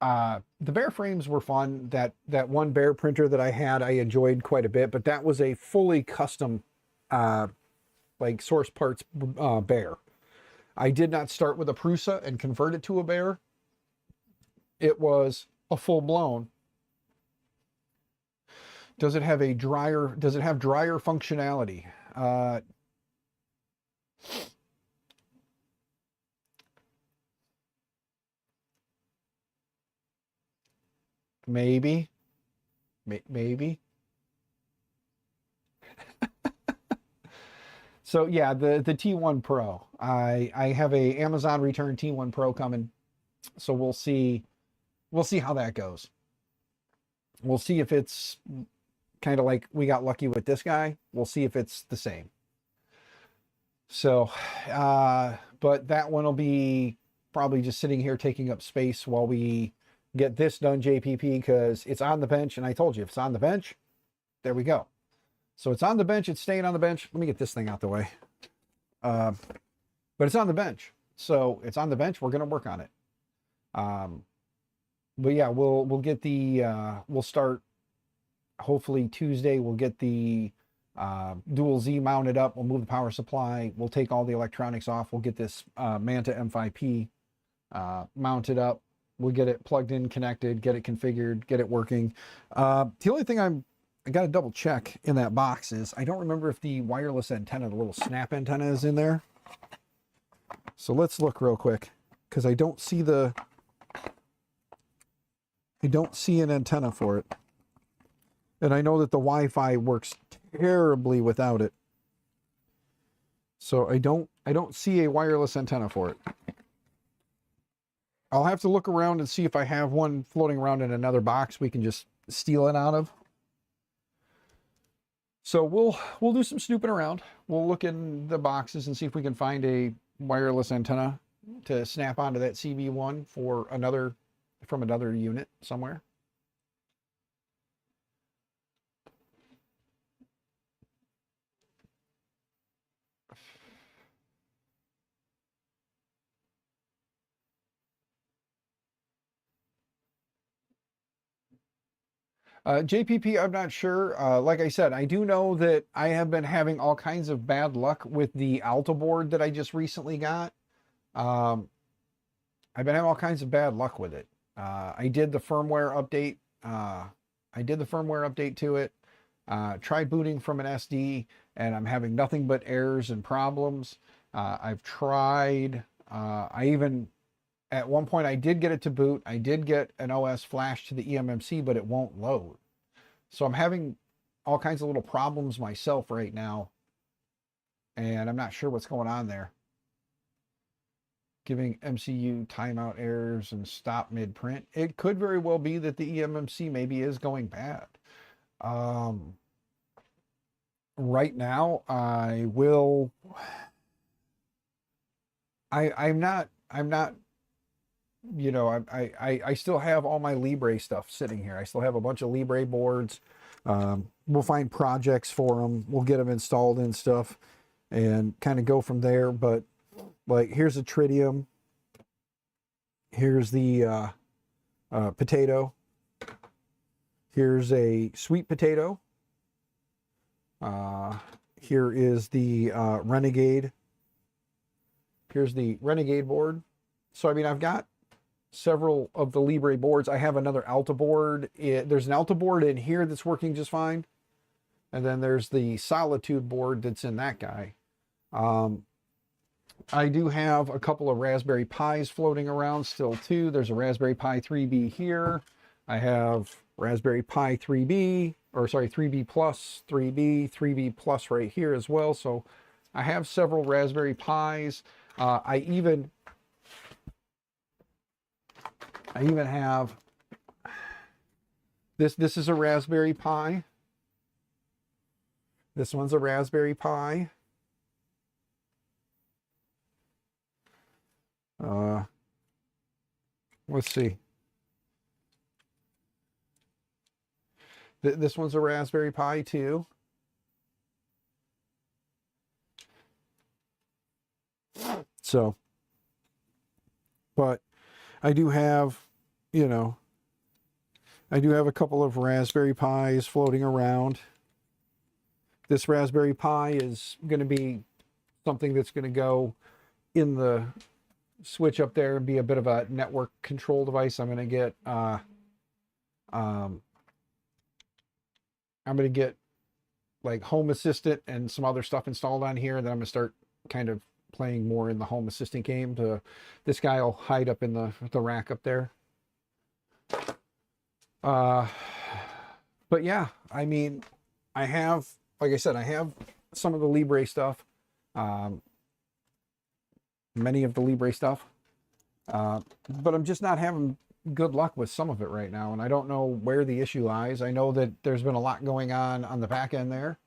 the bear frames were fun. That one bear printer that I had, I enjoyed quite a bit, but that was a fully custom like source parts bear. I did not start with a Prusa and convert it to a bear. It was a full-blown. Does it have dryer functionality? Maybe. So yeah, the T1 Pro. I have a Amazon return T1 Pro coming. So we'll see how that goes. We'll see if it's kind of like we got lucky with this guy. We'll see if it's the same. So, but that one will be probably just sitting here taking up space while we get this done, JPP, because it's on the bench. And I told you, if it's on the bench, there we go. So it's on the bench. It's staying on the bench. Let me get this thing out the way. But it's on the bench. So it's on the bench. We're going to work on it. but yeah, we'll get the we'll start hopefully Tuesday. We'll get the dual Z mounted up. We'll move the power supply. We'll take all the electronics off. We'll get this Manta M5P mounted up. We'll get it plugged in, connected, get it configured, get it working. The only thing I got to double check in that box is I don't remember if the wireless antenna, the little snap antenna, is in there. So let's look real quick, because I don't see an antenna for it. And I know that the Wi-Fi works terribly without it. So I don't see a wireless antenna for it. I'll have to look around and see if I have one floating around in another box we can just steal it out of. So we'll do some snooping around. We'll look in the boxes and see if we can find a wireless antenna to snap onto that CB1 for from another unit somewhere. JPP, I'm not sure. Like I said, I do know that I have been having all kinds of bad luck with the Alta board that I just recently got. I've been having all kinds of bad luck with it. I did the firmware update. To it. Tried booting from an SD, and I'm having nothing but errors and problems. I've tried. At one point, I did get it to boot. I did get an OS flash to the eMMC, but it won't load. So I'm having all kinds of little problems myself right now, and I'm not sure what's going on there. Giving MCU timeout errors and stop mid-print. It could very well be that the eMMC maybe is going bad. Right now, I'm not, I still have all my Libre stuff sitting here. I still have a bunch of Libre boards. We'll find projects for them. We'll get them installed and stuff and kind of go from there. But like, here's a tritium. Here's the potato. Here's a sweet potato. Here is the Renegade. Here's the Renegade board. So, I mean, I've got several of the Libre boards. I have another Alta board. There's an Alta board in here that's working just fine. And then there's the Solitude board that's in that guy. I do have a couple of Raspberry Pis floating around still too. There's a Raspberry Pi 3B here. I have Raspberry Pi 3B, or sorry, 3B Plus, 3B Plus right here as well. So I have several Raspberry Pis. I even have this. This is a Raspberry Pi. This one's a Raspberry Pi. Let's see. This one's a Raspberry Pi too. So, but I do have, I do have a couple of Raspberry Pis floating around. This Raspberry Pi is going to be something that's going to go in the switch up there and be a bit of a network control device. I'm going to get, like Home Assistant and some other stuff installed on here. And then I'm going to start kind of playing more in the Home Assistant game. This guy will hide up in the rack up there. But yeah, I mean, I have, like I said, I have some of the Libre stuff. Many of the Libre stuff. But I'm just not having good luck with some of it right now, and I don't know where the issue lies. I know that there's been a lot going on the back end there.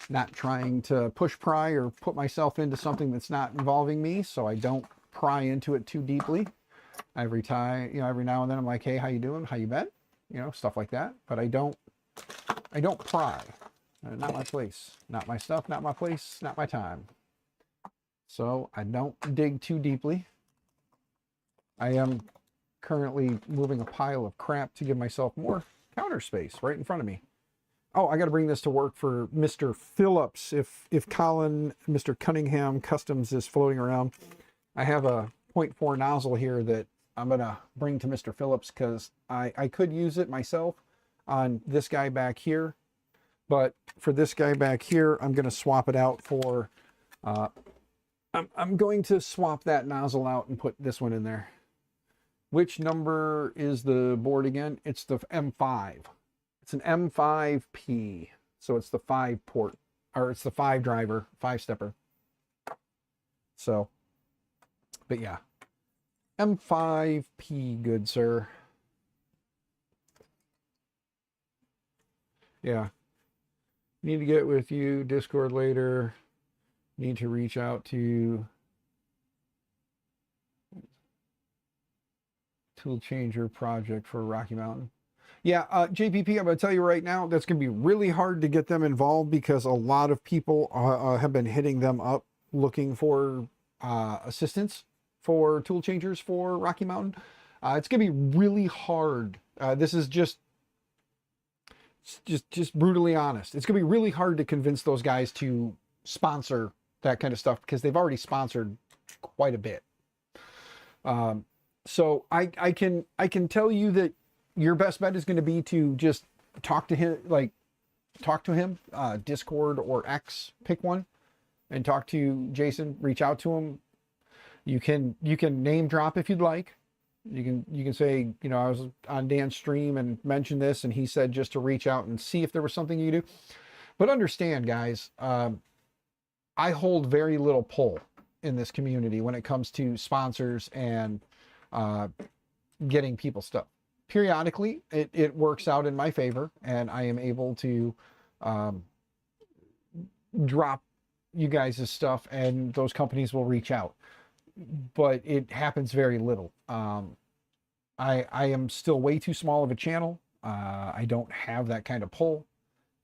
Not trying to push pry or put myself into something that's not involving me, so I don't pry into it too deeply. Every time, every now and then I'm like, hey, how you doing? How you been? Stuff like that. But I don't pry. Not my place. Not my stuff, not my place, not my time. So I don't dig too deeply. I am currently moving a pile of crap to give myself more counter space right in front of me. Oh, I got to bring this to work for Mr. Phillips. If Colin, Mr. Cunningham Customs is floating around, I have a 0.4 nozzle here that I'm going to bring to Mr. Phillips because I could use it myself on this guy back here. But for this guy back here, I'm going to swap it out for, I'm going to swap that nozzle out and put this one in there. Which number is the board again? It's the M5. It's an M5P. So it's the 5 port, or it's the 5 driver, 5 stepper. So, but yeah. M5P, good sir. Yeah. Need to get with you, Discord later. Need to reach out to tool changer project for Rocky Mountain. Yeah, JPP, I'm going to tell you right now, that's going to be really hard to get them involved because a lot of people have been hitting them up looking for assistance for tool changers for Rocky Mountain. It's going to be really hard. This is just brutally honest. It's going to be really hard to convince those guys to sponsor that kind of stuff because they've already sponsored quite a bit. So I can tell you that your best bet is going to be to just talk to him, Discord or X, pick one, and talk to Jason. Reach out to him. You can name drop if you'd like. You can say, you know, I was on Dan's stream and mentioned this, and he said just to reach out and see if there was something you do. But understand, guys, I hold very little pull in this community when it comes to sponsors and getting people stuff. Periodically, it works out in my favor, and I am able to drop you guys' stuff, and those companies will reach out. But it happens very little. I am still way too small of a channel. I don't have that kind of pull,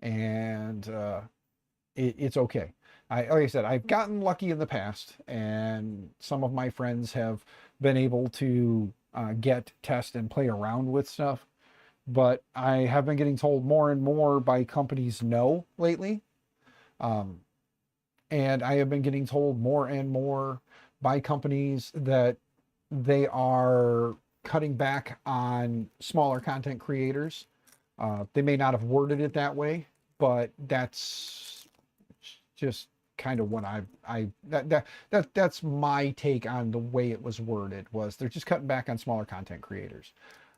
and it's okay. Like I said, I've gotten lucky in the past, and some of my friends have been able to get, test, and play around with stuff. But I have been getting told more and more by companies no lately. And I have been getting told more and more by companies that they are cutting back on smaller content creators. They may not have worded it that way, but that's just kind of what that's my take on the way it was worded. Was they're just cutting back on smaller content creators.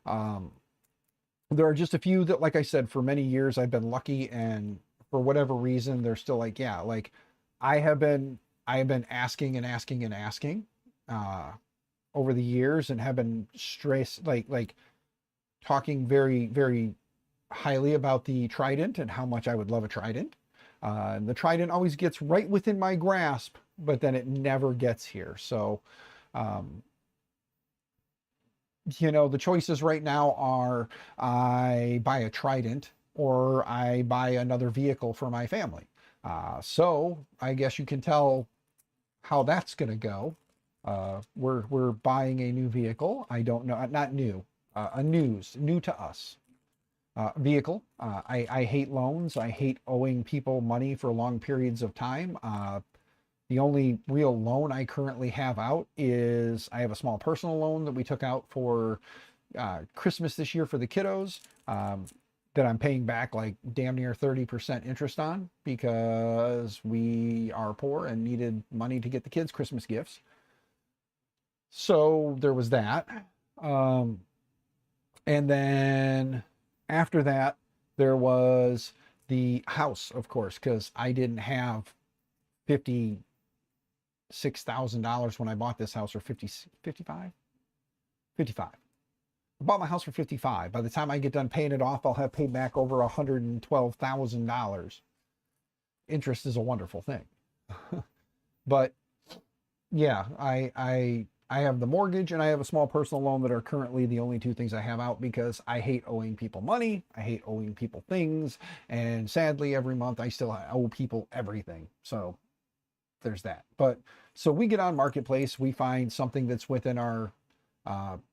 There are just a few that, like I said, for many years I've been lucky, and for whatever reason they're still like, yeah, like I have been asking over the years, and have been stressed, like talking very, very highly about the Trident and how much I would love a Trident. And the Trident always gets right within my grasp, but then it never gets here. So, you know, the choices right now are I buy a Trident or I buy another vehicle for my family. So I guess you can tell how that's going to go. We're buying a new vehicle. I don't know, not new, new to us. Vehicle. I hate loans. I hate owing people money for long periods of time. The only real loan I currently have out is I have a small personal loan that we took out for Christmas this year for the kiddos, that I'm paying back like damn near 30% interest on because we are poor and needed money to get the kids Christmas gifts. So there was that. And then after that, there was the house, of course, because I didn't have $56,000 when I bought this house, or 55. I bought my house for 55. By the time I get done paying it off, I'll have paid back over $112,000. Interest is a wonderful thing. But yeah, I have the mortgage and I have a small personal loan that are currently the only two things I have out because I hate owing people money. I hate owing people things. And sadly, every month I still owe people everything. So there's that. But so we get on Marketplace, we find something that's within our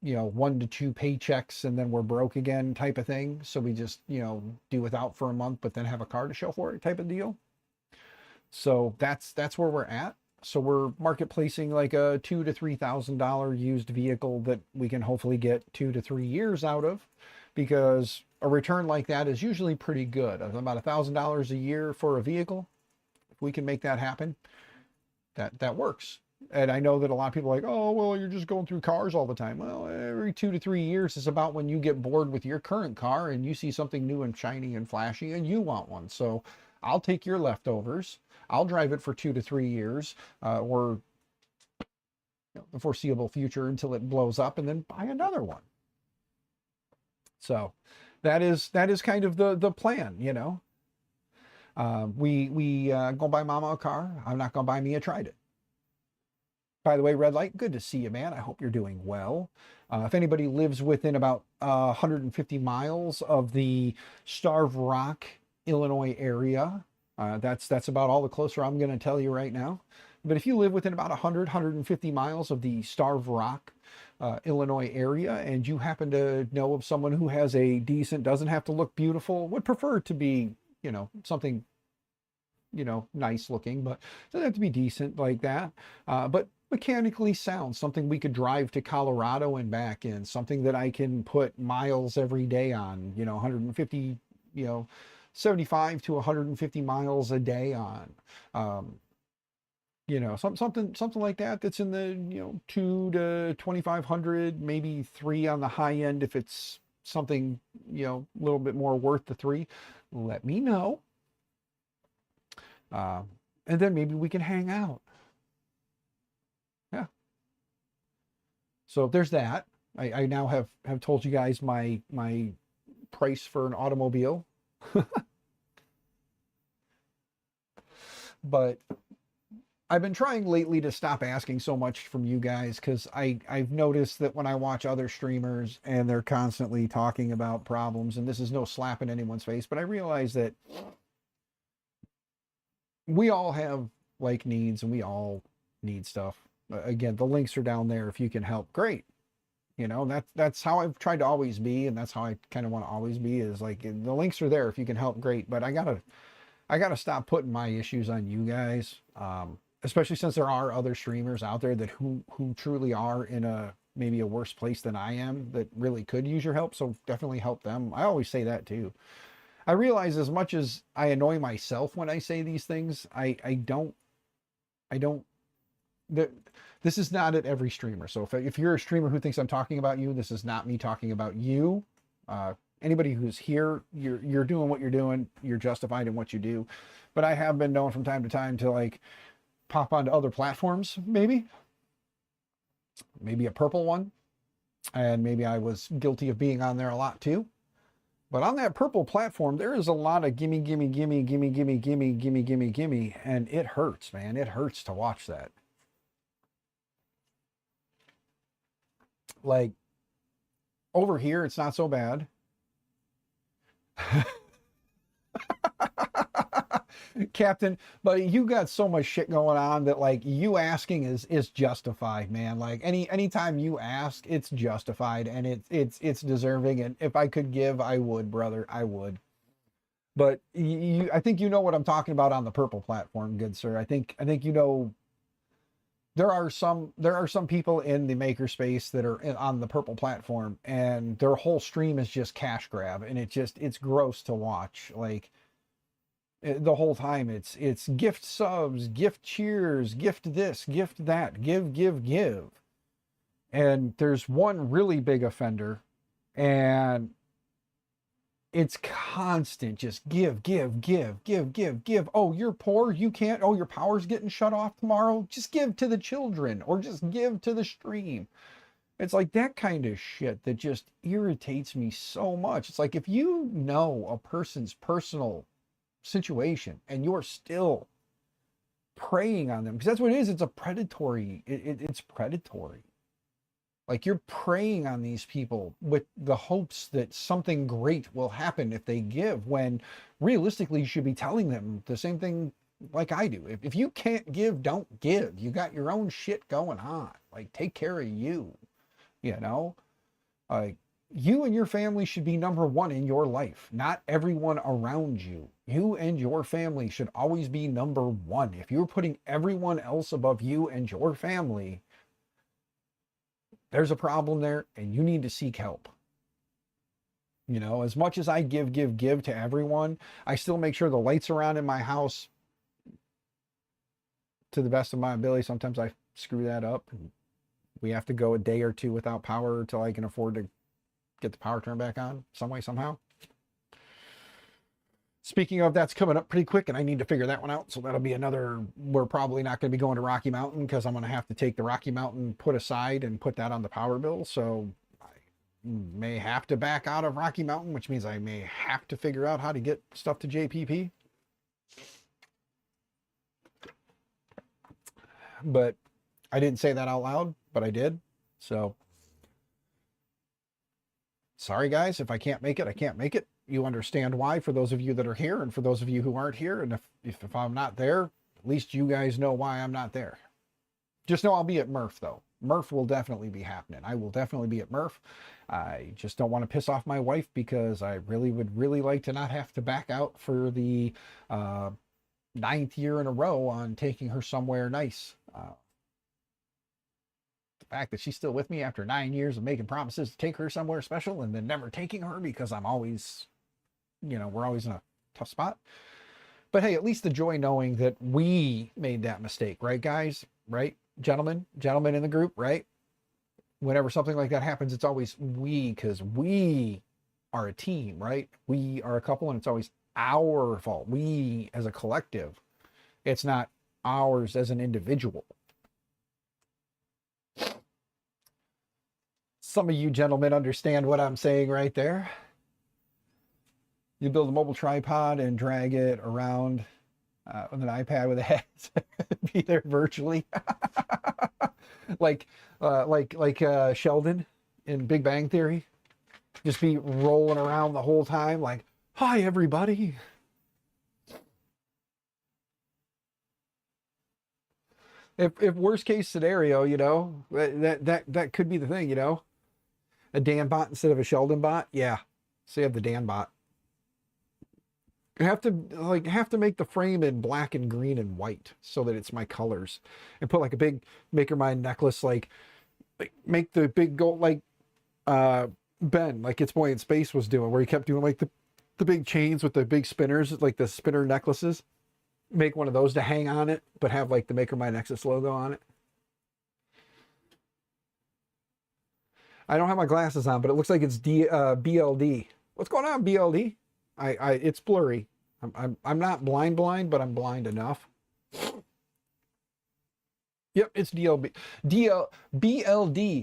you know, 1 to 2 paychecks and then we're broke again type of thing. So we just, you know, do without for a month, but then have a car to show for it type of deal. So that's where we're at. So we're market placing like a $2,000 to $3,000 used vehicle that we can hopefully get 2 to 3 years out of, because a return like that is usually pretty good. About $1,000 a year for a vehicle. If we can make that happen, that works. And I know that a lot of people are like, oh, well, you're just going through cars all the time. Well, every 2 to 3 years is about when you get bored with your current car and you see something new and shiny and flashy and you want one. So I'll take your leftovers. I'll drive it for 2 to 3 years, or the foreseeable future until it blows up, and then buy another one. So that is kind of the plan, you know. We gonna buy Mama a car. I'm not gonna buy me a Trident. By the way, Red Light, good to see you, man. I hope you're doing well. If anybody lives within about 150 miles of the Starved Rock, Illinois area, that's about all the closer I'm going to tell you right now. But if you live within about 150 miles of the Starved Rock, Illinois area, and you happen to know of someone who has a decent, doesn't have to look beautiful, would prefer to be, you know, something, you know, nice looking, but doesn't have to be decent like that. But mechanically sound, something we could drive to Colorado and back in, something that I can put miles every day on, you know, 150, you know, 75 to 150 miles a day on. You know, something like that, that's in the, you know, 2 to 2,500, maybe 3 on the high end. If it's something, you know, a little bit more worth the 3, let me know. And then maybe we can hang out. Yeah. So there's that. I now have told you guys my price for an automobile. But I've been trying lately to stop asking so much from you guys, because I've noticed that when I watch other streamers and they're constantly talking about problems, and this is no slap in anyone's face, but I realize that we all have like needs and we all need stuff. Again, the links are down there. If you can help, great. You know, that's how I've tried to always be, and that's how I kind of want to always be, is like, the links are there. If you can help, great. But I gotta stop putting my issues on you guys, especially since there are other streamers out there that who truly are in a maybe a worse place than I am, that really could use your help. So definitely help them. I always say that too. I realize, as much as I annoy myself when I say these things, I don't this is not at every streamer. So if you're a streamer who thinks I'm talking about you, this is not me talking about you. Anybody who's here, you're doing what you're doing. You're justified in what you do. But I have been known from time to time to like pop onto other platforms, maybe a purple one. And maybe I was guilty of being on there a lot too. But on that purple platform, there is a lot of gimme, gimme, gimme, gimme, gimme, gimme, gimme, gimme, gimme. And it hurts, man. It hurts to watch that. Like, over here, it's not so bad. Captain, but you got so much shit going on that, like, you asking is justified, man. Like, anytime you ask, it's justified, and it's deserving. And if I could give, I would, brother, I would. But I think you know what I'm talking about on the purple platform, good sir. I think you know. There are some people in the makerspace that are on the purple platform, and their whole stream is just cash grab, and it's gross to watch. Like, the whole time it's gift subs, gift cheers, gift this, gift that, give. And there's one really big offender, and it's constant, just give. Oh, you're poor, you can't, oh, your power's getting shut off tomorrow, just give to the children, or just give to the stream. It's like that kind of shit that just irritates me so much. It's like, if you know a person's personal situation and you're still preying on them, because that's what it is, it's a predatory, it's predatory. Like, you're preying on these people with the hopes that something great will happen if they give, when realistically you should be telling them the same thing like I do. If you can't give, don't give. You got your own shit going on. Like, take care of you. You know, like you and your family should be number one in your life, not everyone around you. You and your family should always be number one. If you're putting everyone else above you and your family, there's a problem there and you need to seek help. You know, as much as I give to everyone, I still make sure the lights are on in my house to the best of my ability. Sometimes I screw that up. We have to go a day or two without power until I can afford to get the power turned back on some way, somehow. Speaking of, that's coming up pretty quick and I need to figure that one out. So that'll be another, we're probably not going to be going to Rocky Mountain because I'm going to have to take the Rocky Mountain put aside and put that on the power bill. So I may have to back out of Rocky Mountain, which means I may have to figure out how to get stuff to JPP. But I didn't say that out loud, but I did. So sorry guys, if I can't make it, I can't make it. You understand why for those of you that are here and for those of you who aren't here. And if I'm not there, at least you guys know why I'm not there. Just know I'll be at Murph though. Murph will definitely be happening. I will definitely be at Murph. I just don't want to piss off my wife because I would really like to not have to back out for the 9th year in a row on taking her somewhere nice. The fact that she's still with me after 9 years of making promises to take her somewhere special and then never taking her because I'm always, you know, we're always in a tough spot. But hey, at least the joy knowing that we made that mistake, right, guys? Right? Gentlemen in the group, right? Whenever something like that happens, it's always we, because we are a team, right? We are a couple and it's always our fault. We as a collective. It's not ours as an individual. Some of you gentlemen understand what I'm saying right there. You build a mobile tripod and drag it around with an iPad with a headset, be there virtually, like Sheldon in Big Bang Theory, just be rolling around the whole time, like, "Hi everybody." If worst case scenario, you know, that could be the thing, you know, a Dan bot instead of a Sheldon bot. Yeah, so you have the Dan bot. Have to make the frame in black and green and white so that it's my colors, and put like a big Maker Mine necklace, like make the big gold, like Ben, like It's Boy in Space was doing, where he kept doing like the big chains with the big spinners, like the spinner necklaces. Make one of those to hang on it, but have like the Maker Mine Nexus logo on it. I don't have my glasses on, but it looks like it's BLD. What's going on, BLD? It's blurry. I'm not blind, but I'm blind enough. Yep, it's BLD.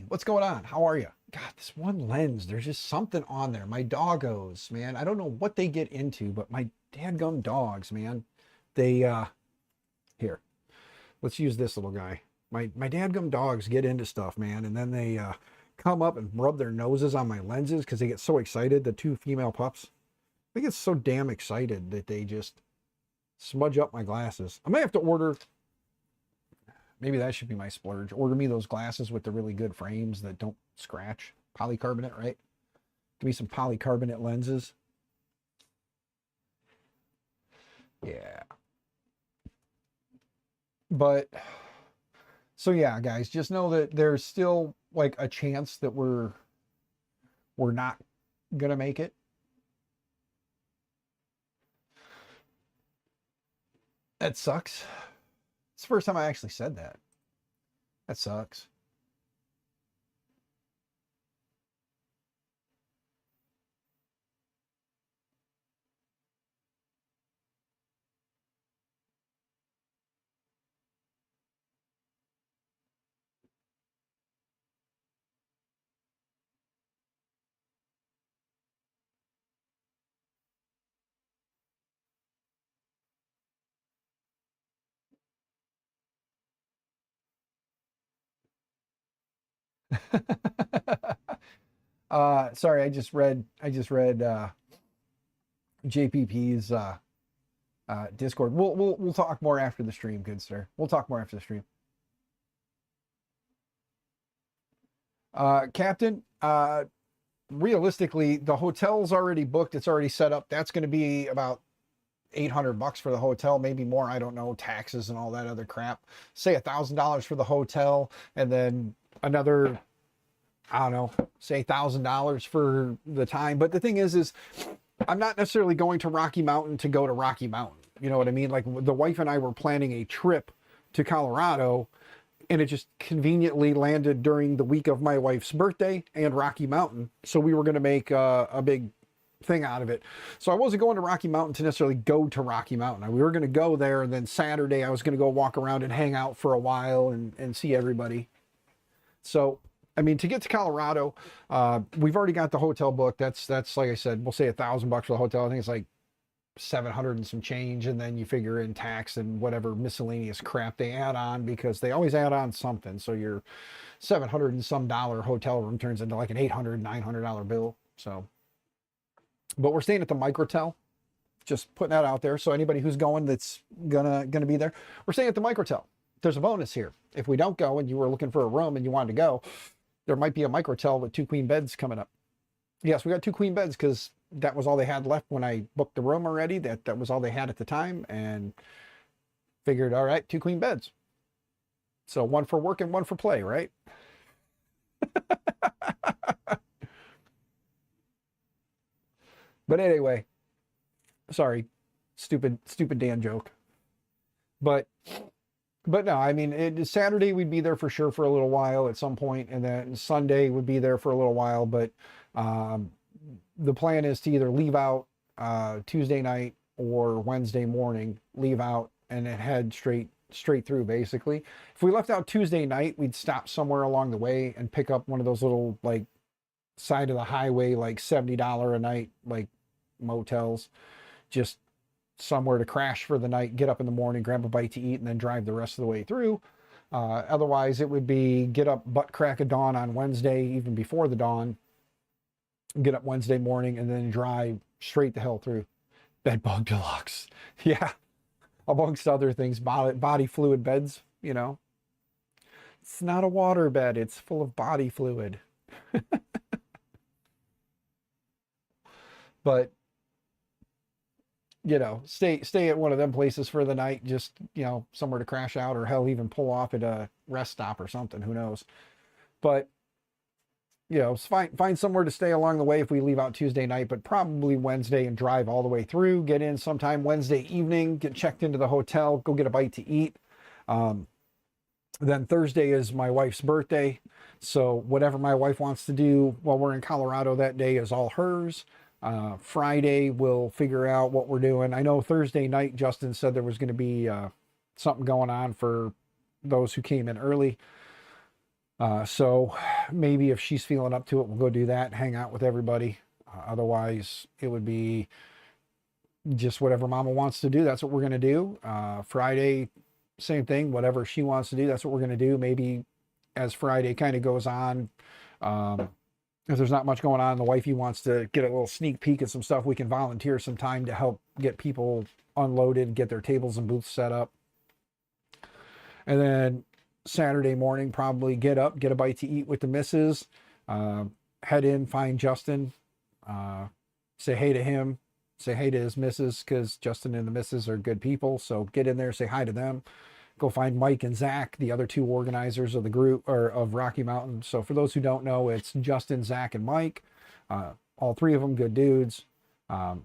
What's going on? How are you? God, this one lens, there's just something on there. My doggos, man. I don't know what they get into, but my dadgum dogs, man. They, here, let's use this little guy. My dadgum dogs get into stuff, man. And then they come up and rub their noses on my lenses because they get so excited, the two female pups. They get so damn excited that they just smudge up my glasses. I may have to order, maybe that should be my splurge. Order me those glasses with the really good frames that don't scratch. Polycarbonate, right? Give me some polycarbonate lenses. Yeah. But, so yeah, guys, just know that there's still like a chance that we're not gonna make it. That sucks. It's the first time I actually said that. That sucks. Sorry, I just read JPP's Discord. We'll talk more after the stream, good sir. We'll talk more after the stream. Captain, realistically, the hotel's already booked. It's already set up. That's going to be about $800 for the hotel, maybe more. I don't know, taxes and all that other crap. Say $1,000 for the hotel, and then another, I don't know, say $1,000 for the time. But the thing is I'm not necessarily going to Rocky Mountain to go to Rocky Mountain. You know what I mean? Like, the wife and I were planning a trip to Colorado, and it just conveniently landed during the week of my wife's birthday and Rocky Mountain. So we were going to make a big thing out of it. So I wasn't going to Rocky Mountain to necessarily go to Rocky Mountain. We were going to go there, and then Saturday I was going to go walk around and hang out for a while and see everybody. So, I mean, to get to Colorado, we've already got the hotel booked. That's like I said, we'll say $1,000 for the hotel. I think it's like 700 and some change, and then you figure in tax and whatever miscellaneous crap they add on, because they always add on something. So your $700 and some hotel room turns into like an $800, $900 bill. So, but we're staying at the Microtel. Just putting that out there. So anybody who's going that's gonna be there, we're staying at the Microtel. There's a bonus here. If we don't go and you were looking for a room and you wanted to go, there might be a Microtel with 2 queen beds coming up. Yes, we got 2 queen beds because that was all they had left when I booked the room already. That was all they had at the time, and figured, all right, 2 queen beds. So one for work and one for play, right? But anyway, sorry, stupid Dan joke. But no, I mean, Saturday we'd be there for sure for a little while at some point, and then Sunday would be there for a little while. But the plan is to either leave out Tuesday night or Wednesday morning, leave out and then head straight through, basically. If we left out Tuesday night, we'd stop somewhere along the way and pick up one of those little, like, side of the highway, like $70 a night, like, motels, just somewhere to crash for the night, get up in the morning, grab a bite to eat, and then drive the rest of the way through. Otherwise, it would be get up butt crack of dawn on Wednesday, even before the dawn, get up Wednesday morning, and then drive straight the hell through. Bedbug deluxe. Yeah. Amongst other things, body fluid beds, you know. It's not a water bed. It's full of body fluid. But, you know, stay at one of them places for the night, just, you know, somewhere to crash out, or hell, even pull off at a rest stop or something. Who knows? But, you know, find somewhere to stay along the way if we leave out Tuesday night, but probably Wednesday, and drive all the way through, get in sometime Wednesday evening, get checked into the hotel, go get a bite to eat. Then Thursday is my wife's birthday. So whatever my wife wants to do while we're in Colorado that day is all hers. Friday, we'll figure out what we're doing. I know Thursday night, Justin said there was going to be something going on for those who came in early. So maybe if she's feeling up to it, we'll go do that, hang out with everybody. Otherwise, it would be just whatever Mama wants to do. That's what we're going to do. Friday, same thing. Whatever she wants to do, that's what we're going to do. Maybe as Friday kind of goes on, if there's not much going on, the wifey wants to get a little sneak peek at some stuff, we can volunteer some time to help get people unloaded, get their tables and booths set up. And then Saturday morning, probably get up, get a bite to eat with the missus, head in, find Justin, say hey to him, say hey to his missus, because Justin and the missus are good people. So get in there, say hi to them. Go find Mike and Zach, the other 2 organizers of the group, or of Rocky Mountain. So for those who don't know, it's Justin, Zach, and Mike. All 3 of them good dudes.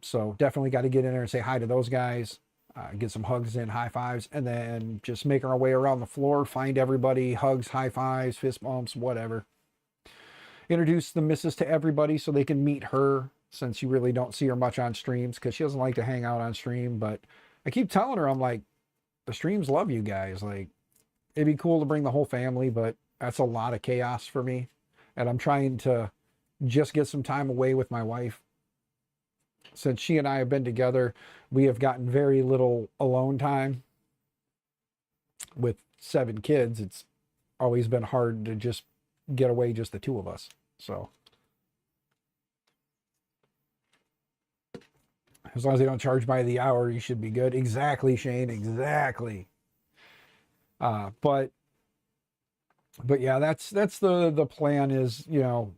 So definitely got to get in there and say hi to those guys. Get some hugs in, high fives, and then just make our way around the floor, find everybody, hugs, high fives, fist bumps, whatever. Introduce the missus to everybody so they can meet her, since you really don't see her much on streams, because she doesn't like to hang out on stream. But I keep telling her, I'm like, the streams love you guys. Like, it'd be cool to bring the whole family, but that's a lot of chaos for me. And I'm trying to just get some time away with my wife. Since she and I have been together, we have gotten very little alone time. With 7 kids, it's always been hard to just get away, just the 2 of us. So as long as they don't charge by the hour, you should be good. Exactly, Shane, exactly. But But yeah, that's the plan is, you know,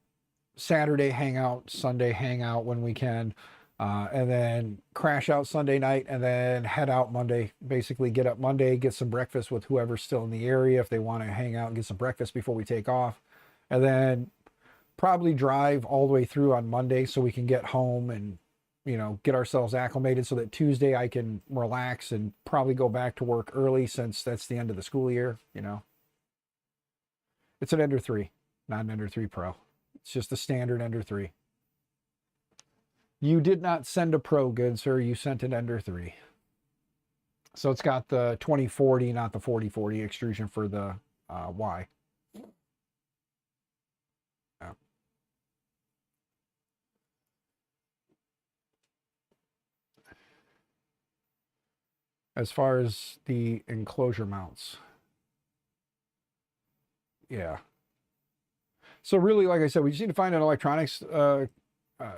Saturday hangout, Sunday hangout when we can, and then crash out Sunday night and then head out Monday. Basically, get up Monday, get some breakfast with whoever's still in the area if they want to hang out and get some breakfast before we take off, and then probably drive all the way through on Monday so we can get home and, you know, get ourselves acclimated so that Tuesday I can relax and probably go back to work early since that's the end of the school year. You know, it's an Ender 3, not an Ender 3 Pro. It's just a standard Ender 3. You did not send a Pro, good sir. You sent an Ender 3. So it's got the 2040, not the 4040 extrusion for the Y. Yeah. As far as the enclosure mounts. Yeah. So really, like I said, we just need to find an electronics,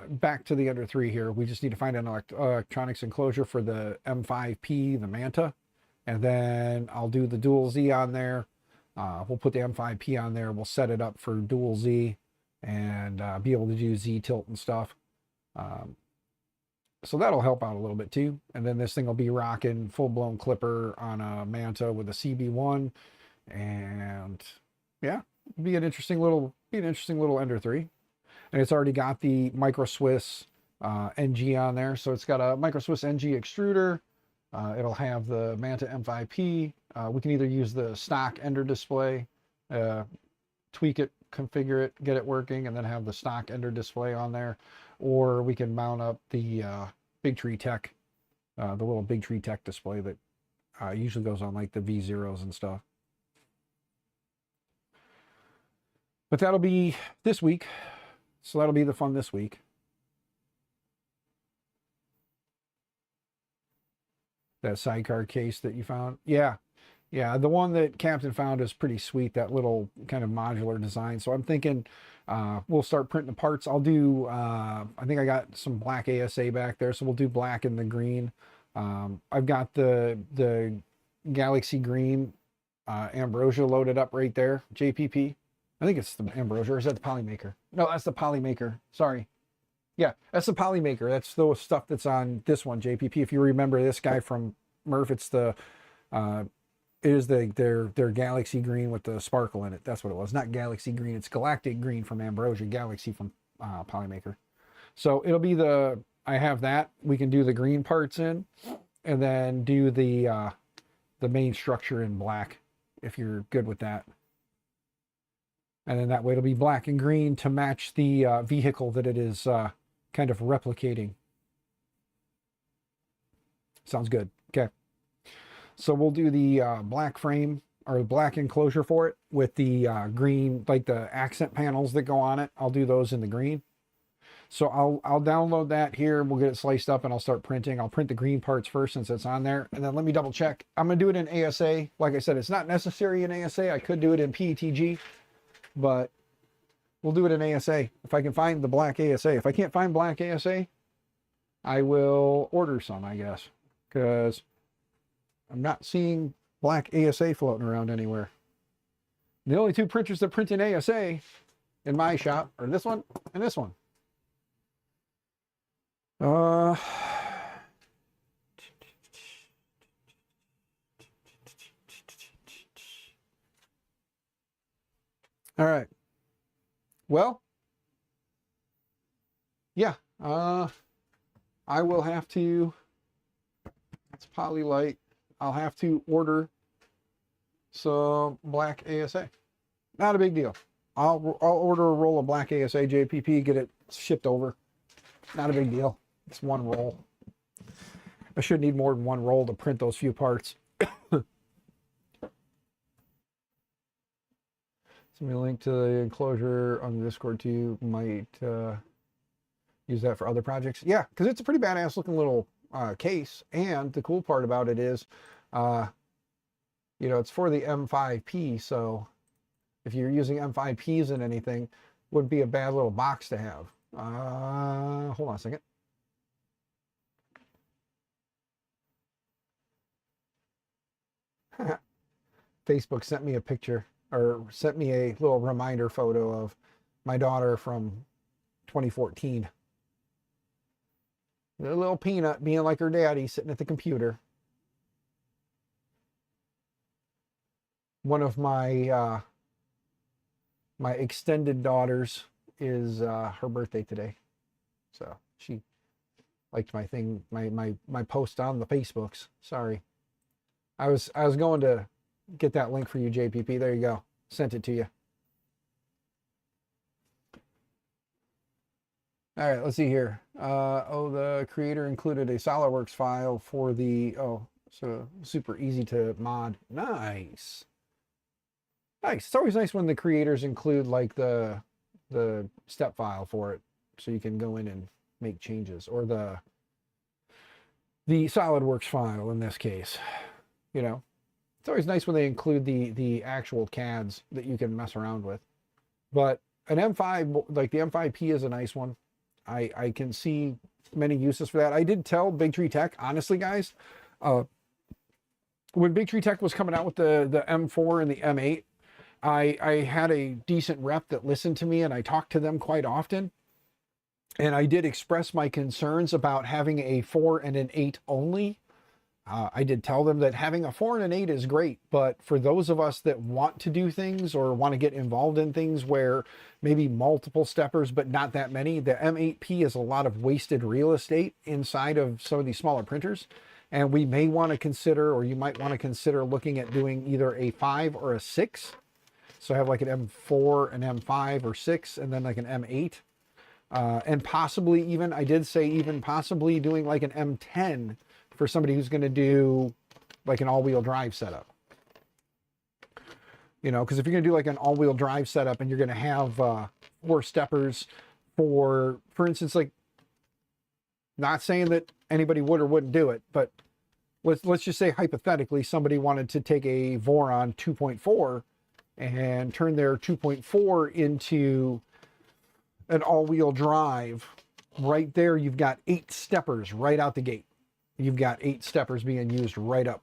back to the Ender 3 here. We just need to find an electronics enclosure for the M5P, the Manta. And then I'll do the dual Z on there. We'll put the M5P on there. We'll set it up for dual Z and be able to do Z tilt and stuff. So that'll help out a little bit too. And then this thing will be rocking full-blown clipper on a Manta with a CB1. And yeah, be an interesting little Ender 3. And it's already got the Micro Swiss NG on there. So it's got a Micro Swiss NG extruder. It'll have the Manta M5P. We can either use the stock Ender display, tweak it, configure it, get it working, and then have the stock Ender display on there. Or we can mount up the Big Tree Tech, the little Big Tree Tech display that usually goes on like the V0s and stuff. But that'll be this week. So that'll be the fun this week. That sidecar case that you found. Yeah. Yeah, the one that Captain found is pretty sweet, that little kind of modular design. So I'm thinking we'll start printing the parts. I'll do, I think I got some black ASA back there, so we'll do black and the green. I've got the Galaxy Green Ambrosia loaded up right there, JPP. I think it's the Ambrosia, or is that the Polymaker? No, that's the Polymaker. Sorry. Yeah, that's the Polymaker. That's the stuff that's on this one, JPP. If you remember this guy from Murph, it's the it is their Galaxy Green with the sparkle in it. That's what it was. Not Galaxy Green. It's Galactic Green from Ambrosia, Galaxy from Polymaker. So it'll be I have that. We can do the green parts in, and then do the main structure in black, if you're good with that. And then that way it'll be black and green to match the vehicle that it is kind of replicating. Sounds good. Okay. So we'll do the black frame or black enclosure for it with the green, like the accent panels that go on it. I'll do those in the green. So I'll download that here. We'll get it sliced up and I'll start printing. I'll print the green parts first since it's on there. And then let me double check. I'm going to do it in ASA. Like I said, it's not necessary in ASA. I could do it in PETG, but we'll do it in ASA. If I can find the black ASA. If I can't find black ASA, I will order some, I guess, because I'm not seeing black ASA floating around anywhere. The only two printers that print in ASA in my shop are this one and this one. All right. Well, yeah, I will have to, it's Polylite. I'll have to order some black ASA. Not a big deal. I'll order a roll of black ASA JPP, get it shipped over. Not a big deal. It's one roll. I should need more than one roll to print those few parts. Send me a link to the enclosure on the Discord too. Might use that for other projects. Yeah, because it's a pretty badass looking little case. And the cool part about it is, you know, it's for the M5P. So if you're using M5Ps in anything, wouldn't be a bad little box to have. Hold on a second. Facebook sent me a picture. or sent me a little reminder photo of my daughter from 2014. A little peanut being like her daddy sitting at the computer. One of my my extended daughters is her birthday today. So she liked my thing, my post on the Facebooks. Sorry. I was going to get that link for you, JPP. There you go. Sent it to you. All right, let's see here. Oh, the creator included a SolidWorks file for the, so super easy to mod. Nice. Nice. It's always nice when the creators include like the step file for it, so you can go in and make changes, or the SolidWorks file in this case. You know, it's always nice when they include the actual CADs that you can mess around with. But an M5, like the M5P, is a nice one. I can see many uses for that. I did tell Big Tree Tech, honestly, guys, when Big Tree Tech was coming out with the M4 and the M8, I had a decent rep that listened to me, and I talked to them quite often. And I did express my concerns about having a 4 and an 8 only. I did tell them that having a 4 and an 8 is great, but for those of us that want to do things or want to get involved in things where maybe multiple steppers, but not that many, the M8P is a lot of wasted real estate inside of some of these smaller printers. And we may want to consider, or you might want to consider looking at doing either a 5 or a 6. So have like an M4, an M5 or 6, and then like an M8. And possibly even, I did say even possibly doing like an M10 for somebody who's going to do like an all-wheel drive setup. You know, because if you're going to do like an all-wheel drive setup and you're going to have 4 steppers for instance, like, not saying that anybody would or wouldn't do it, but let's just say hypothetically somebody wanted to take a Voron 2.4 and turn their 2.4 into an all-wheel drive. Right there, you've got 8 steppers right out the gate. You've got 8 steppers being used right up.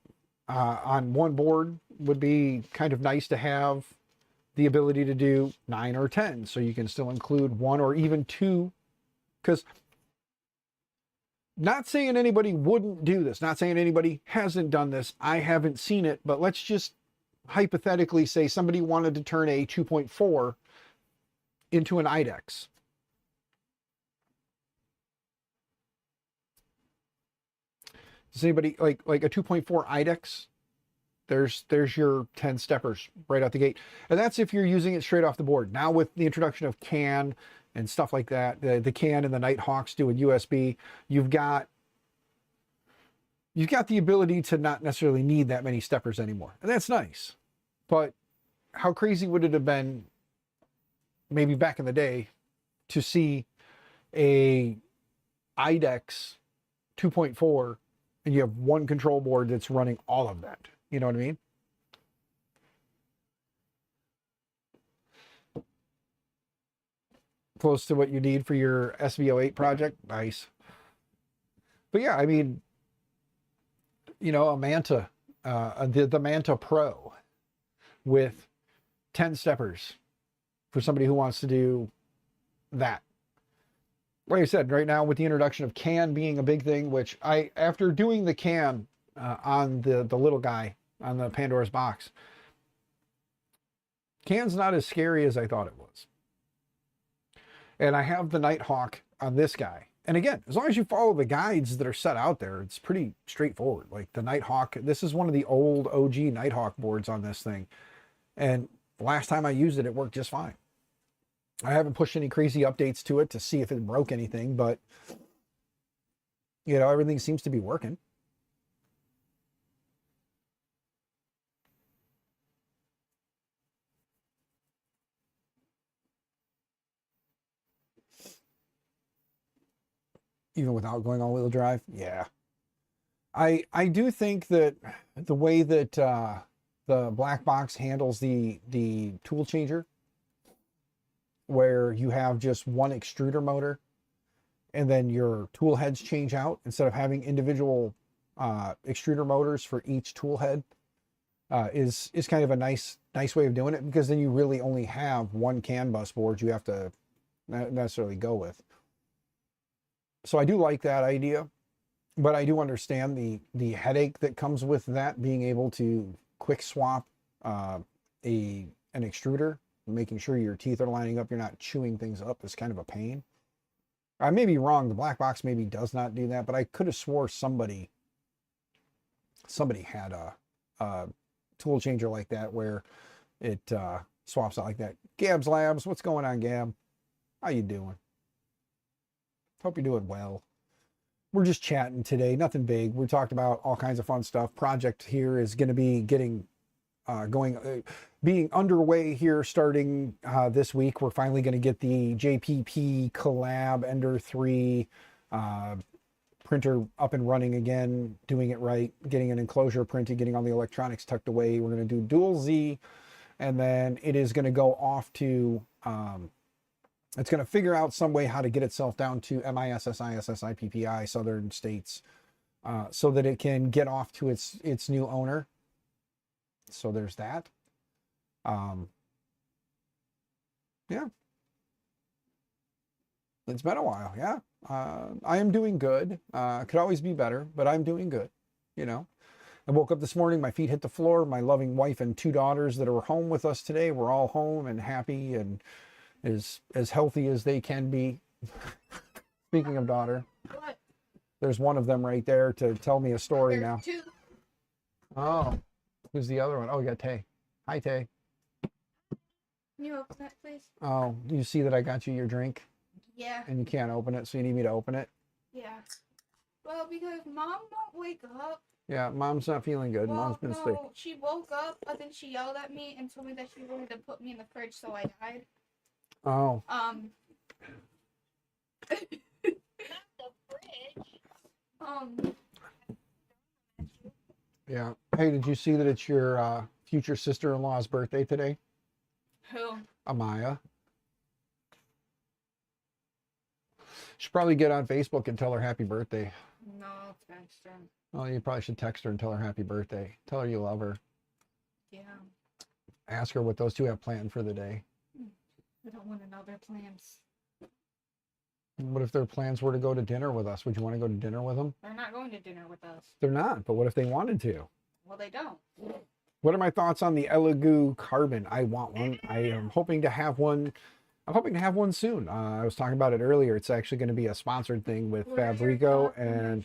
On one board would be kind of nice to have the ability to do 9 or 10, so you can still include 1 or even 2, because not saying anybody wouldn't do this, not saying anybody hasn't done this, I haven't seen it, but let's just hypothetically say somebody wanted to turn a 2.4 into an IDEX. Does anybody like a 2.4 IDEX? There's your 10 steppers right out the gate. And that's if you're using it straight off the board. Now with the introduction of CAN and stuff like that, the CAN and the Nighthawks doing USB, you've got the ability to not necessarily need that many steppers anymore. And that's nice. But how crazy would it have been maybe back in the day to see a IDEX 2.4 and you have one control board that's running all of that? You know what I mean? Close to what you need for your SVO8 project. Nice. But yeah, I mean, you know, a Manta, the Manta Pro with 10 steppers for somebody who wants to do that. Like I said, right now with the introduction of CAN being a big thing, which after doing the CAN on the little guy on the Pandora's box, CAN's not as scary as I thought it was. And I have the Nighthawk on this guy. And again, as long as you follow the guides that are set out there, it's pretty straightforward. Like the Nighthawk, this is one of the old OG Nighthawk boards on this thing. And last time I used it, it worked just fine. I haven't pushed any crazy updates to it to see if it broke anything, but you know, everything seems to be working. Even without going all-wheel drive, yeah. I do think that the way that the black box handles the tool changer, where you have just one extruder motor and then your tool heads change out instead of having individual extruder motors for each tool head, is kind of a nice way of doing it, because then you really only have one CAN bus board you have to not necessarily go with. So I do like that idea, but I do understand the headache that comes with that, being able to quick swap an extruder, making sure your teeth are lining up, you're not chewing things up, is kind of a pain. I may be wrong. The black box maybe does not do that, but I could have swore somebody had a tool changer like that where it swaps out like that. Gab's Labs, what's going on, Gab? How you doing? Hope you're doing well. We're just chatting today, nothing big. We talked about all kinds of fun stuff. Project here is going to be getting being underway here starting this week. We're finally going to get the JPP Collab Ender 3 printer up and running again, doing it right, getting an enclosure printed, getting all the electronics tucked away. We're going to do dual Z, and then it is going to go off to, it's going to figure out some way how to get itself down to MISS, ISS, IPPI, Southern States, so that it can get off to its new owner. So there's that. Yeah. It's been a while. Yeah. I am doing good. Could always be better, but I'm doing good. You know, I woke up this morning, my feet hit the floor. My loving wife and 2 daughters that are home with us today, we're all home and happy and as healthy as they can be. Speaking of daughter, what? There's one of them right there to tell me a story now. 2. Oh, who's the other one? Oh, we got Tay. Hi, Tay. Can you open that, please? Oh, you see that I got you your drink? Yeah. And you can't open it, so you need me to open it? Yeah. Well, because Mom won't wake up. Yeah, Mom's not feeling good. Well, Mom's been sick. She woke up, but then she yelled at me and told me that she wanted to put me in the fridge, so I died. Oh. Not the fridge. Yeah. Hey, did you see that it's your future sister-in-law's birthday today? Who? Amaya. Should probably get on Facebook and tell her happy birthday. No, text her. Well, you probably should text her and tell her happy birthday. Tell her you love her. Yeah. Ask her what those two have planned for the day. I don't want to know their plans. What if their plans were to go to dinner with us? Would you want to go to dinner with them? They're not going to dinner with us. They're not, but what if they wanted to? Well, they don't. What are my thoughts on the Elegoo Carbon? I want one. I am hoping to have one. I'm hoping to have one soon. I was talking about it earlier. It's actually going to be a sponsored thing with Fabrico, and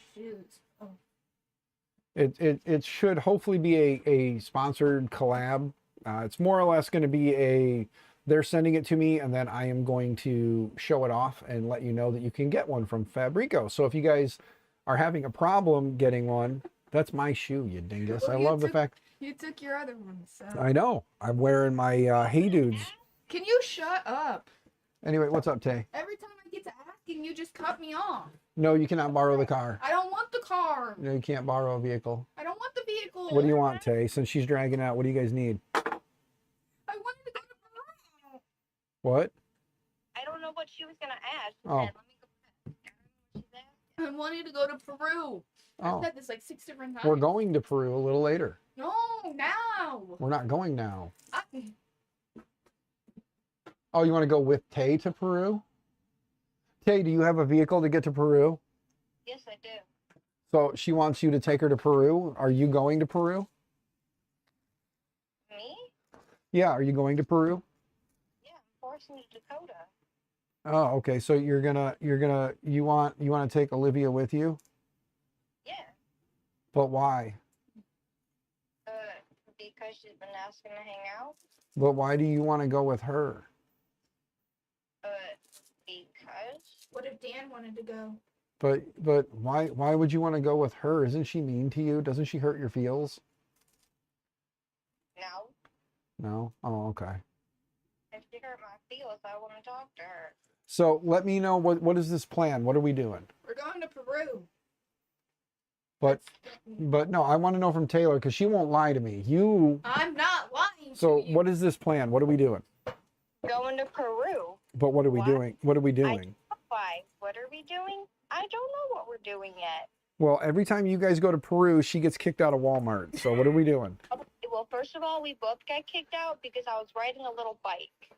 it should hopefully be a sponsored collab. It's more or less going to be they're sending it to me, and then I am going to show it off and let you know that you can get one from Fabrico. So if you guys are having a problem getting one, that's my shoe, you dingus. Well, I love the fact you took your other one. So. I know. I'm wearing my Hey Dudes. Can you shut up? Anyway, what's up, Tay? Every time I get to asking, you just cut me off. No, you cannot borrow the car. I don't want the car. No, you can't borrow a vehicle. I don't want the vehicle. What do you want, Tay? Since she's dragging out, what do you guys need? I wanted to go to Peru. What? I don't know what she was going to ask. Oh. Let me go back. I don't know what she's asking. I wanted to go to Peru. Oh. I've said this like 6 different times. We're going to Peru a little later. No, now. We're not going now. Oh, you want to go with Tay to Peru? Tay, do you have a vehicle to get to Peru? Yes, I do. So she wants you to take her to Peru. Are you going to Peru? Me? Yeah, are you going to Peru? Yeah, I'm forcing to Dakota. Oh, okay. So you want to take Olivia with you? Yeah. But why? Because she's been asking to hang out. But why do you want to go with her? Because. What if Dan wanted to go? But why would you want to go with her? Isn't she mean to you? Doesn't she hurt your feels? No. No? Oh, okay. If she hurt my feelings, I want to talk to her. So let me know what is this plan? What are we doing? We're going to Peru. But no, I want to know from Taylor because she won't lie to me. I'm not lying. So to you. what is this plan? What are we doing? Going to Peru. But what are we doing? What are we doing? Why? What are we doing? I don't know what we're doing yet. Well, every time you guys go to Peru, she gets kicked out of Walmart. So what are we doing? well, first of all, we both got kicked out because I was riding a little bike.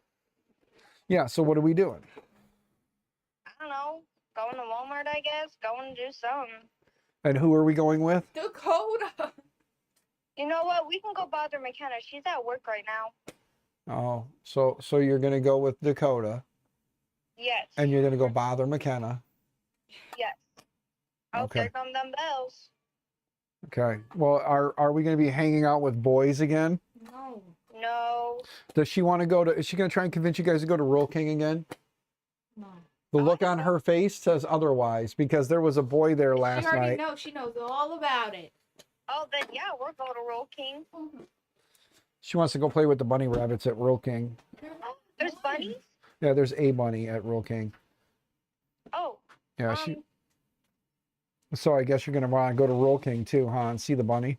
Yeah, so what are we doing? I don't know. Going to Walmart, I guess. Going to do something. And who are we going with? Dakota. You know what? We can go bother McKenna. She's at work right now. Oh, so you're gonna go with Dakota, Yes. and you're gonna go bother McKenna. Yes. Oh, Okay. there come them bells. Okay. Well, are we gonna be hanging out with boys again? No. No. Does she want to go to? Is she gonna try and convince you guys to go to Rural King again? No. The look on her face says otherwise because there was a boy there She last already night. knows. She knows all about it. Oh, then yeah, we're going to Roll King. She wants to go play with the bunny rabbits at Rural King. Oh, there's bunnies? Yeah, there's a bunny at Rural King. Oh. Yeah, so I guess you're gonna want to go to Rural King too, huh? And see the bunny.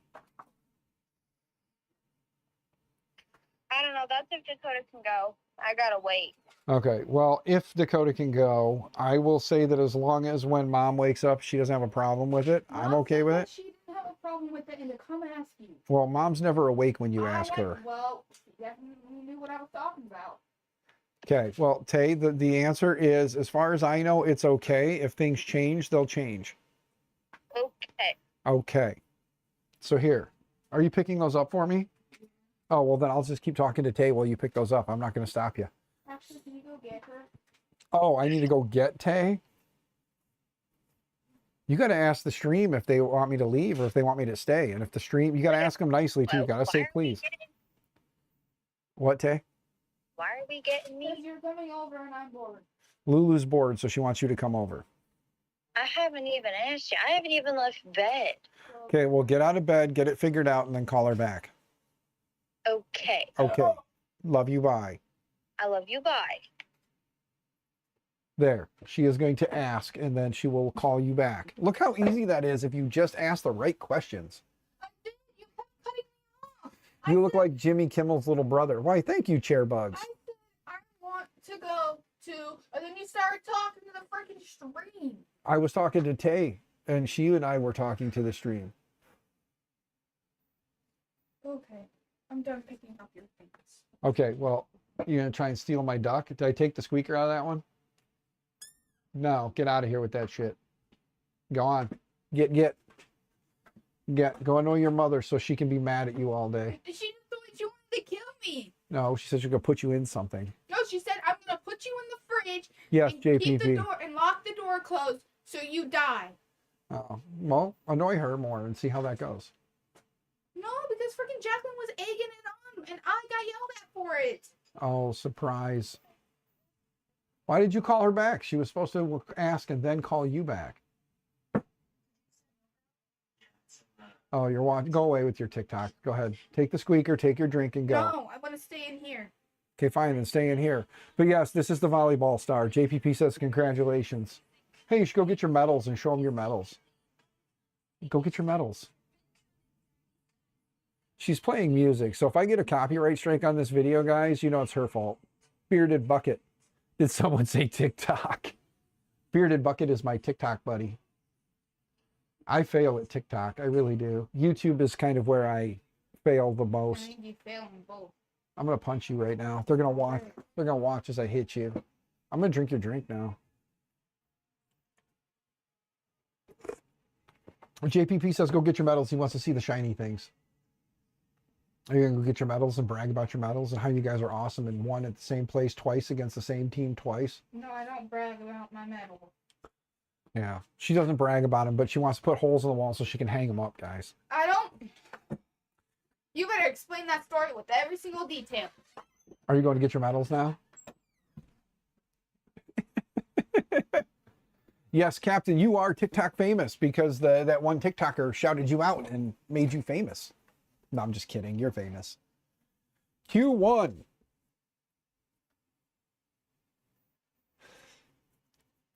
I don't know. That's if Dakota can go. I gotta wait. Okay. Well, if Dakota can go, I will say that as long as when Mom wakes up, she doesn't have a problem with it. I'm Mom okay said with that it. She didn't have a problem with it, and to come ask you. Well, Mom's never awake when you I ask went- her. Well, she definitely knew what I was talking about. Okay. Well, Tay, the answer is, as far as I know, it's okay. If things change, they'll change. Okay. Okay. So here, are you picking those up for me? Oh, well, then I'll just keep talking to Tay while you pick those up. I'm not going to stop you. Actually, can you go get her? Oh, I need to go get Tay? You got to ask the stream if they want me to leave or if they want me to stay. And if the stream, you got to ask them nicely too. You got to say please. What, Tay? Why are we getting Because me? you're coming over and I'm bored. Lulu's bored, so she wants you to come over. I haven't even asked you. I haven't even left bed. So, Okay, well, get out of bed, get it figured out, and then call her back. Okay. Okay. Love you, bye. I love you. Bye. There. She is going to ask, and then she will call you back. Look how easy that is if you just ask the right questions. I didn't. You kept cutting me off. You I look said- like Jimmy Kimmel's little brother. Why, thank you, Chair Bugs. I said I want to go to, and then you started talking to the freaking stream. I was talking to Tay, and she and I were talking to the stream. Okay, I'm done picking up your things. Okay, well, you're going to try and steal my duck? Did I take the squeaker out of that one? No, get out of here with that shit. Go on. Get. Go annoy your mother so she can be mad at you all day. She didn't do it. She wanted to kill me. No, she said she's going to put you in something. No, she said I'm gonna put you in the fridge Yes, and keep the JPP. door and lock the door closed so you die. Oh, well, annoy her more and see how that goes. No, because freaking Jacqueline was egging it on, and I got yelled at for it. Oh, surprise. Why did you call her back? She was supposed to ask and then call you back. Oh, you're watching. Go away with your TikTok. Go ahead. Take the squeaker, take your drink, and go. No, I want to stay in here. Okay, fine, then stay in here. But yes, this is the volleyball star. JPP says congratulations. Hey, you should go get your medals and show them your medals. Go get your medals. She's playing music, so if I get a copyright strike on this video, guys, you know it's her fault. Bearded Bucket. Did someone say TikTok? Bearded Bucket is my TikTok buddy. I fail at TikTok. I really do. YouTube is kind of where I fail the I most. think you failed in both. I'm gonna punch you right now. They're gonna watch. They're gonna watch as I hit you. I'm gonna drink your drink now. JPP says go get your medals. He wants to see the shiny things. Are you gonna go get your medals and brag about your medals and how you guys are awesome and won at the same place twice against the same team twice? No, I don't brag about my medal. Yeah, she doesn't brag about them, but she wants to put holes in the wall so she can hang them up, guys. I don't. You better explain that story with every single detail. Are you going to get your medals now? Yes, Captain, you are TikTok famous because that one TikToker shouted you out and made you famous. No, I'm just kidding. You're famous. Q1.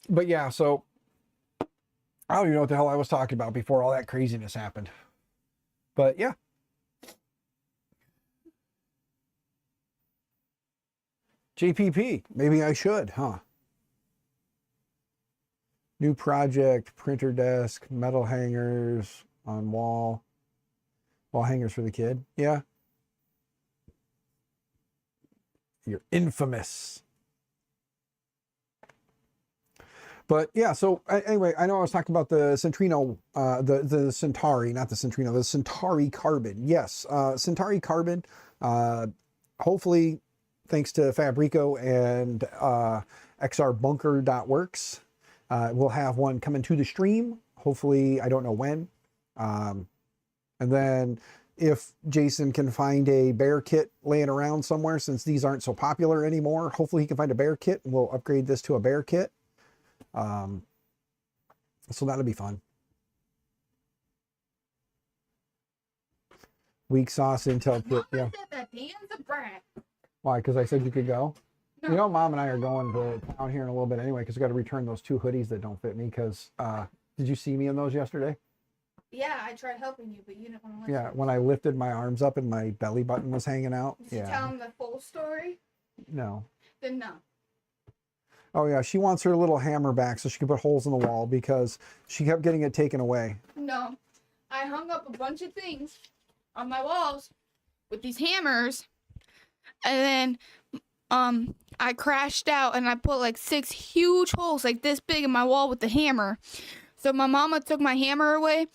But yeah, so I don't even know what the hell I was talking about before all that craziness happened. But yeah. JPP, maybe I should, huh? New project, printer desk, metal hangers on wall hangers for the kid. Yeah, You're infamous. But yeah, so anyway, I know I was talking about the Centrino, the Centauri, not the Centrino, the Centauri Carbon. Yes, Centauri Carbon. Hopefully, thanks to Fabrico and XRBunker.works, we'll have one coming to the stream. Hopefully, I don't know when. And then if Jason can find a bear kit laying around somewhere, since these aren't so popular anymore, hopefully he can find a bear kit and we'll upgrade this to a bear kit. So that'll be fun. Weak sauce Intel kit. Mama Yeah. said that Dan's a brat. Why? Because I said you could go? No. You know, Mom and I are going to town here in a little bit anyway, because I got to return those 2 hoodies that don't fit me. Because did you see me in those yesterday? Yeah, I tried helping you, but you didn't want to listen. Yeah, when I lifted my arms up and my belly button was hanging out. Did you tell him the full story? No. Then no. Oh yeah, she wants her little hammer back so she can put holes in the wall because she kept getting it taken away. No. I hung up a bunch of things on my walls with these hammers, and then I crashed out and I put like 6 huge holes like this big in my wall with the hammer. So my mama took my hammer away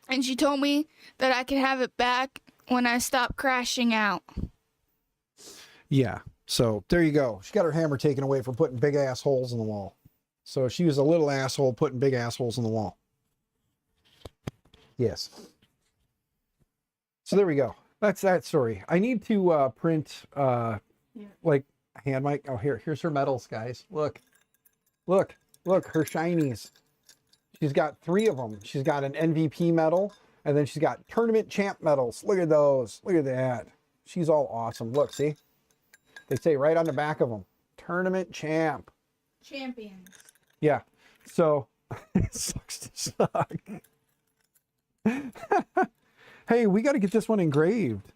and she told me that I could have it back when I stop crashing out. Yeah. So there you go. She got her hammer taken away for putting big ass holes in the wall. So she was a little asshole putting big assholes in the wall. Yes. So there we go. That's that story. I need to print like hand mic. Oh, here's her medals, guys. Look, her shinies. She's got 3 of them. She's got an MVP medal, and then she's got tournament champ medals. Look at those. Look at that. She's all awesome. Look, see? They say right on the back of them, tournament champ. Champions. Yeah. So it sucks to suck. Hey, we got to get this one engraved.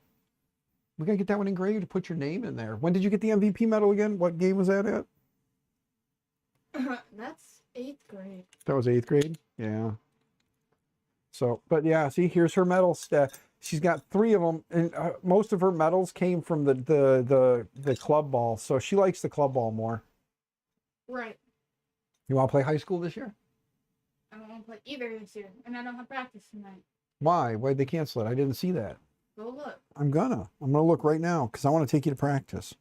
We got to get that one engraved. Put your name in there. When did you get the MVP medal again? What game was that at? That's 8th grade. That was 8th grade. Yeah. So, but yeah, see, here's her medals. She's got 3 of them, and most of her medals came from the club ball. So she likes the club ball more. Right. You want to play high school this year? I don't want to play either this year, and I don't have practice tonight. Why? Why'd they cancel it? I didn't see that. Go look. I'm gonna look right now because I want to take you to practice.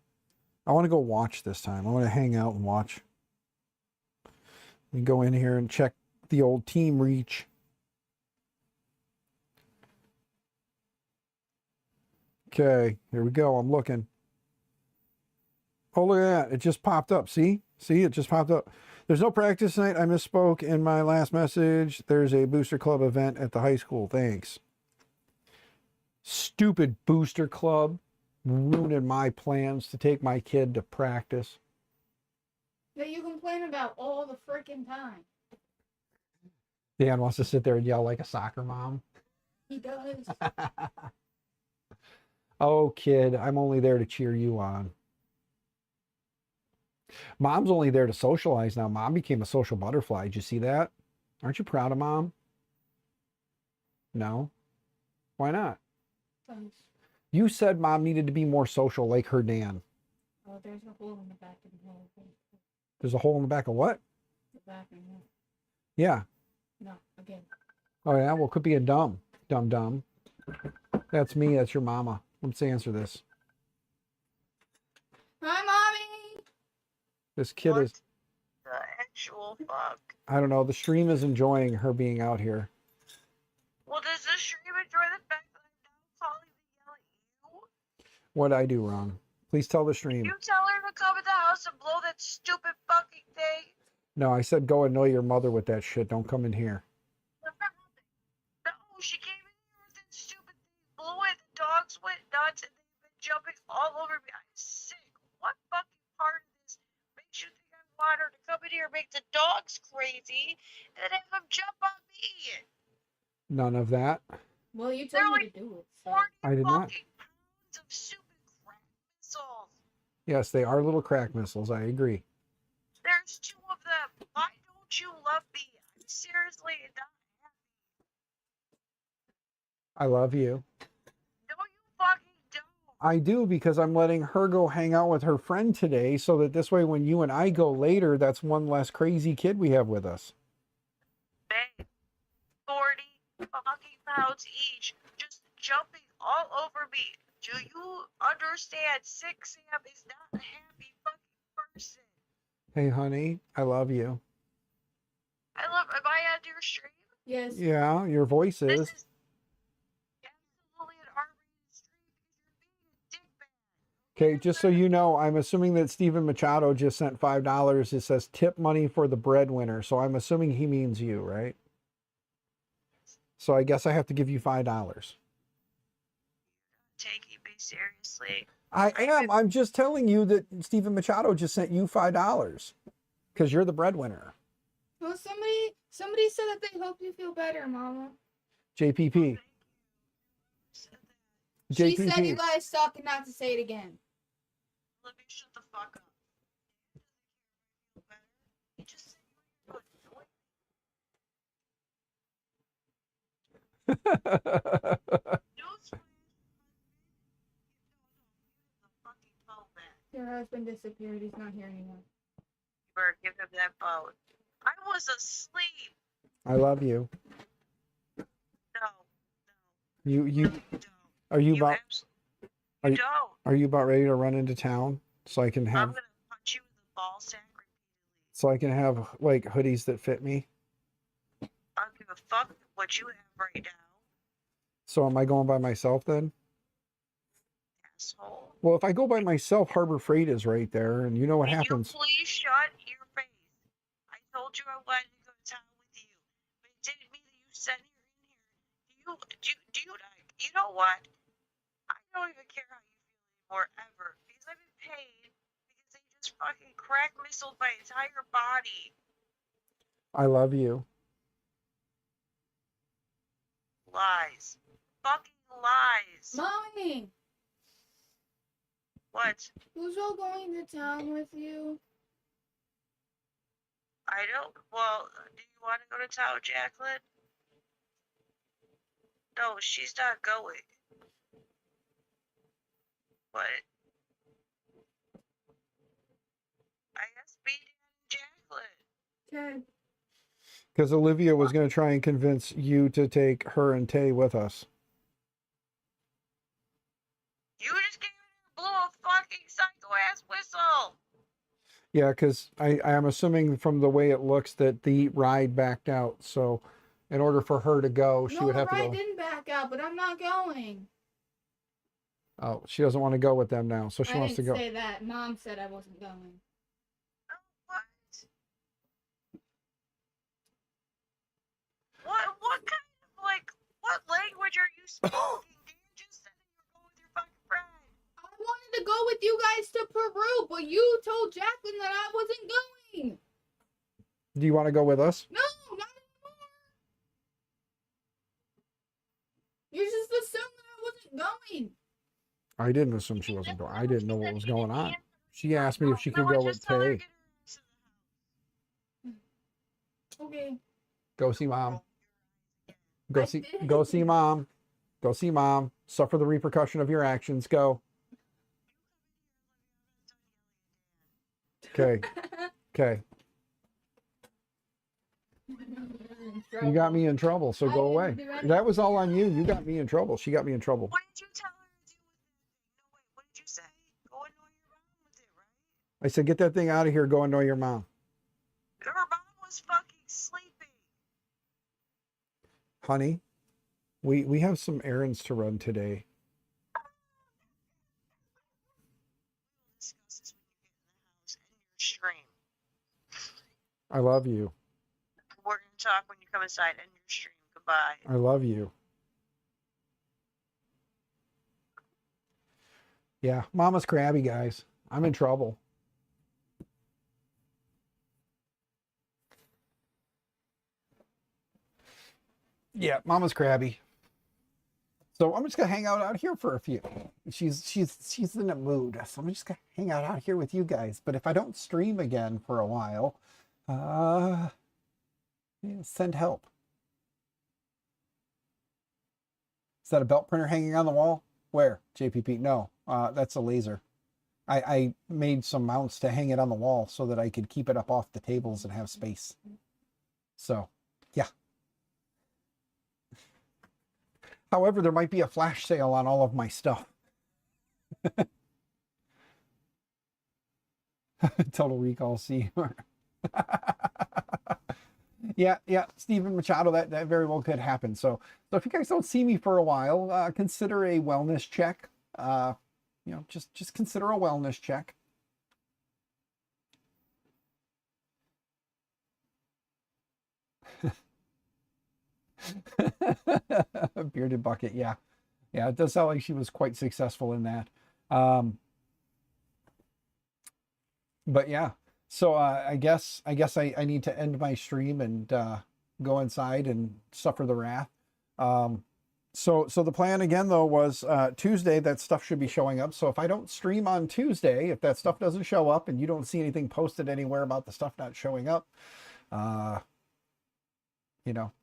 I want to go watch this time. I want to hang out and watch. We go in here and check the old team reach. Okay, here we go. I'm looking. Oh, look at that. It just popped up. See? See, it just popped up. There's no practice tonight. I misspoke in my last message. There's a booster club event at the high school. Thanks. Stupid booster club ruining my plans to take my kid to practice. That you complain about all the freaking time. Dan wants to sit there and yell like a soccer mom. He does. Oh, kid, I'm only there to cheer you on. Mom's only there to socialize now. Mom became a social butterfly. Did you see that? Aren't you proud of Mom? No? Why not? You said Mom needed to be more social like her Dan. Oh, there's a hole in the back of the whole thing. There's a hole in the back of what? The back of the Yeah. No, again. Oh, yeah? Well, could be a dumb. Dumb. That's me. That's your mama. Let's answer this. Hi, Mommy! This kid What is... the actual fuck? I don't know. The stream is enjoying her being out here. Well, does the stream enjoy the fact that I'm now calling to yell at you? What'd I do wrong? Please tell the stream. You tell her to come in the house and blow that stupid fucking thing. No, I said go annoy your mother with that shit. Don't come in here. No, she came in here with that stupid thing, blew it, the dogs went nuts, and they've been jumping all over me. I'm sick. What fucking part of this makes you think I want her to come in here and make the dogs crazy, and then have them jump on me? None of that. Well, you They're told me like to do it. So. 40 I did not. fucking pounds of stupid crap missiles. Yes, they are little crack missiles. I agree. There's 2 of them. Why don't you love me? I'm seriously not happy. I love you. No, you fucking don't. I do, because I'm letting her go hang out with her friend today, so that this way when you and I go later, that's one less crazy kid we have with us. Babe, 40 fucking pounds each, just jumping all over me. Do you understand? 6 Sam is not a happy fucking person. Hey, honey, I love you. Am I on your stream? Yes. Yeah, your voice This is. is absolutely an R-rated stream because you're being a dickbag. Okay, just so you know, I'm assuming that Steven Machado just sent $5. It says tip money for the breadwinner. So I'm assuming he means you, right? So I guess I have to give you $5. Taking me seriously. I am. I'm just telling you that Steven Machado just sent you $5 because you're the breadwinner. Well, somebody said that they hope you feel better, Mama. JPP. She said you JPP. guys suck and not to say it again. Let me shut the fuck up. He just said you were going Your husband disappeared. He's not here anymore. Give him that phone. I was asleep. I love you. No. You Don't. are you You about absolutely are you- don't. are you about ready to run into town so I can I'm have gonna punch you in the ball sack repeatedly. so I can have like hoodies that fit me? I don't give a fuck what you have right now, So am I going by myself then? asshole. Well, if I go by myself, Harbor Freight is right there, and you know what Can happens. you please shut your face? I told you I wanted to go to town with you, but it didn't mean that you sent her in here. Do you like? You know what? I don't even care how you feel anymore ever because I've been paid because they just fucking crack missiled my entire body. I love you. Lies, fucking lies. Mommy, What? who's all going to town with you? I don't. Well, do you want to go to town, Jacqueline? No, she's not going. But I guess me and Jacqueline. Okay. Because Olivia was going to try and convince you to take her and Tay with us. You just came in here and blew a fucking psycho ass whistle. Yeah, because I am assuming from the way it looks that the ride backed out. So in order for her to go, she No, would the have to ride go. didn't back out, but I'm not going. Oh, she doesn't want to go with them now. So she I wants to didn't go. say that. Mom said I wasn't going. Oh, what? What kind of what language are you speaking? You just said that you were going with your fucking friend. I wanted to go with you guys to Peru, but you told Jacqueline that I wasn't going. Do you want to go with us? No, not anymore. You just assumed that I wasn't going. I didn't assume she wasn't going. I didn't know what was going on. She asked me if she could go with Tay. Okay. Go see mom. I did. Go see mom. Go see mom. Suffer the repercussion of your actions. Go. Okay. Okay. You got me in trouble, so I go didn't away. do anything. That was all on you. You got me in trouble. She got me in trouble. What did you tell her to do with that thing? No, wait, what did you say? Go annoy your mom with it, right? I said, get that thing out of here. Go annoy your mom. Her mom was fucking sleeping. Honey, we have some errands to run today. We'll discuss this when you get in the house and your stream. I love you. We're gonna talk when you come inside and your stream. Goodbye. I love you. Yeah, mama's crabby, guys. I'm in trouble. Yeah, mama's crabby. So I'm just gonna hang out here for a few. She's in a mood, so I'm just gonna hang out here with you guys. But if I don't stream again for a while, yeah, send help. Is that a belt printer hanging on the wall? Where? JPP? No. That's a laser. I made some mounts to hang it on the wall so that I could keep it up off the tables and have space. So, yeah. However, there might be a flash sale on all of my stuff. Total Recall Seymour. Yeah, Stephen Machado, that very well could happen. So if you guys don't see me for a while, consider a wellness check. Just consider a wellness check. Bearded Bucket, yeah. Yeah, it does sound like she was quite successful in that. But yeah, so I guess I need to end my stream and go inside and suffer the wrath. So the plan again though was Tuesday that stuff should be showing up. So if I don't stream on Tuesday, if that stuff doesn't show up and you don't see anything posted anywhere about the stuff not showing up,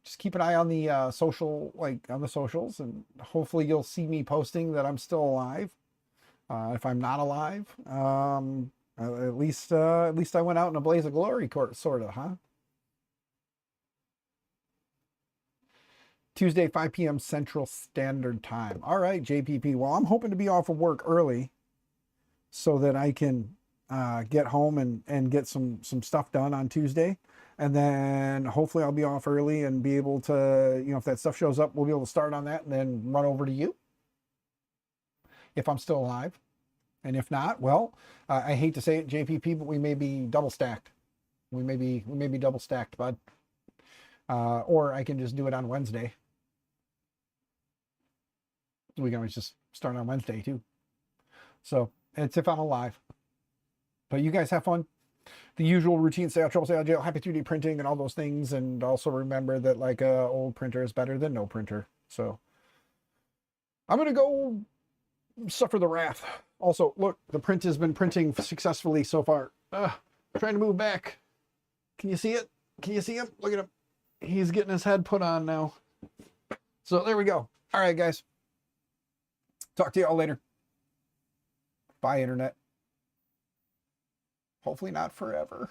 just keep an eye on the on the socials, and hopefully you'll see me posting that I'm still alive. If I'm not alive, at least I went out in a blaze of glory, sort of, huh? Tuesday, 5 p.m. Central Standard Time. All right, JPP. Well, I'm hoping to be off of work early so that I can get home and get some stuff done on Tuesday. And then hopefully I'll be off early and be able to, if that stuff shows up, we'll be able to start on that and then run over to you if I'm still alive. And if not, well, I hate to say it, JPP, but we may be double stacked. We may be double stacked, bud. Or I can just do it on Wednesday. We can always just start on Wednesday too. So it's if I'm alive. But you guys have fun. The usual routine, stay out of trouble, stay out of jail, happy 3D printing and all those things. And also remember that like a old printer is better than no printer. So I'm going to go suffer the wrath. Also, look, the print has been printing successfully so far. Trying to move back. Can you see it? Can you see him? Look at him. He's getting his head put on now. So there we go. All right, guys. Talk to you all later. Bye, Internet. Hopefully not forever.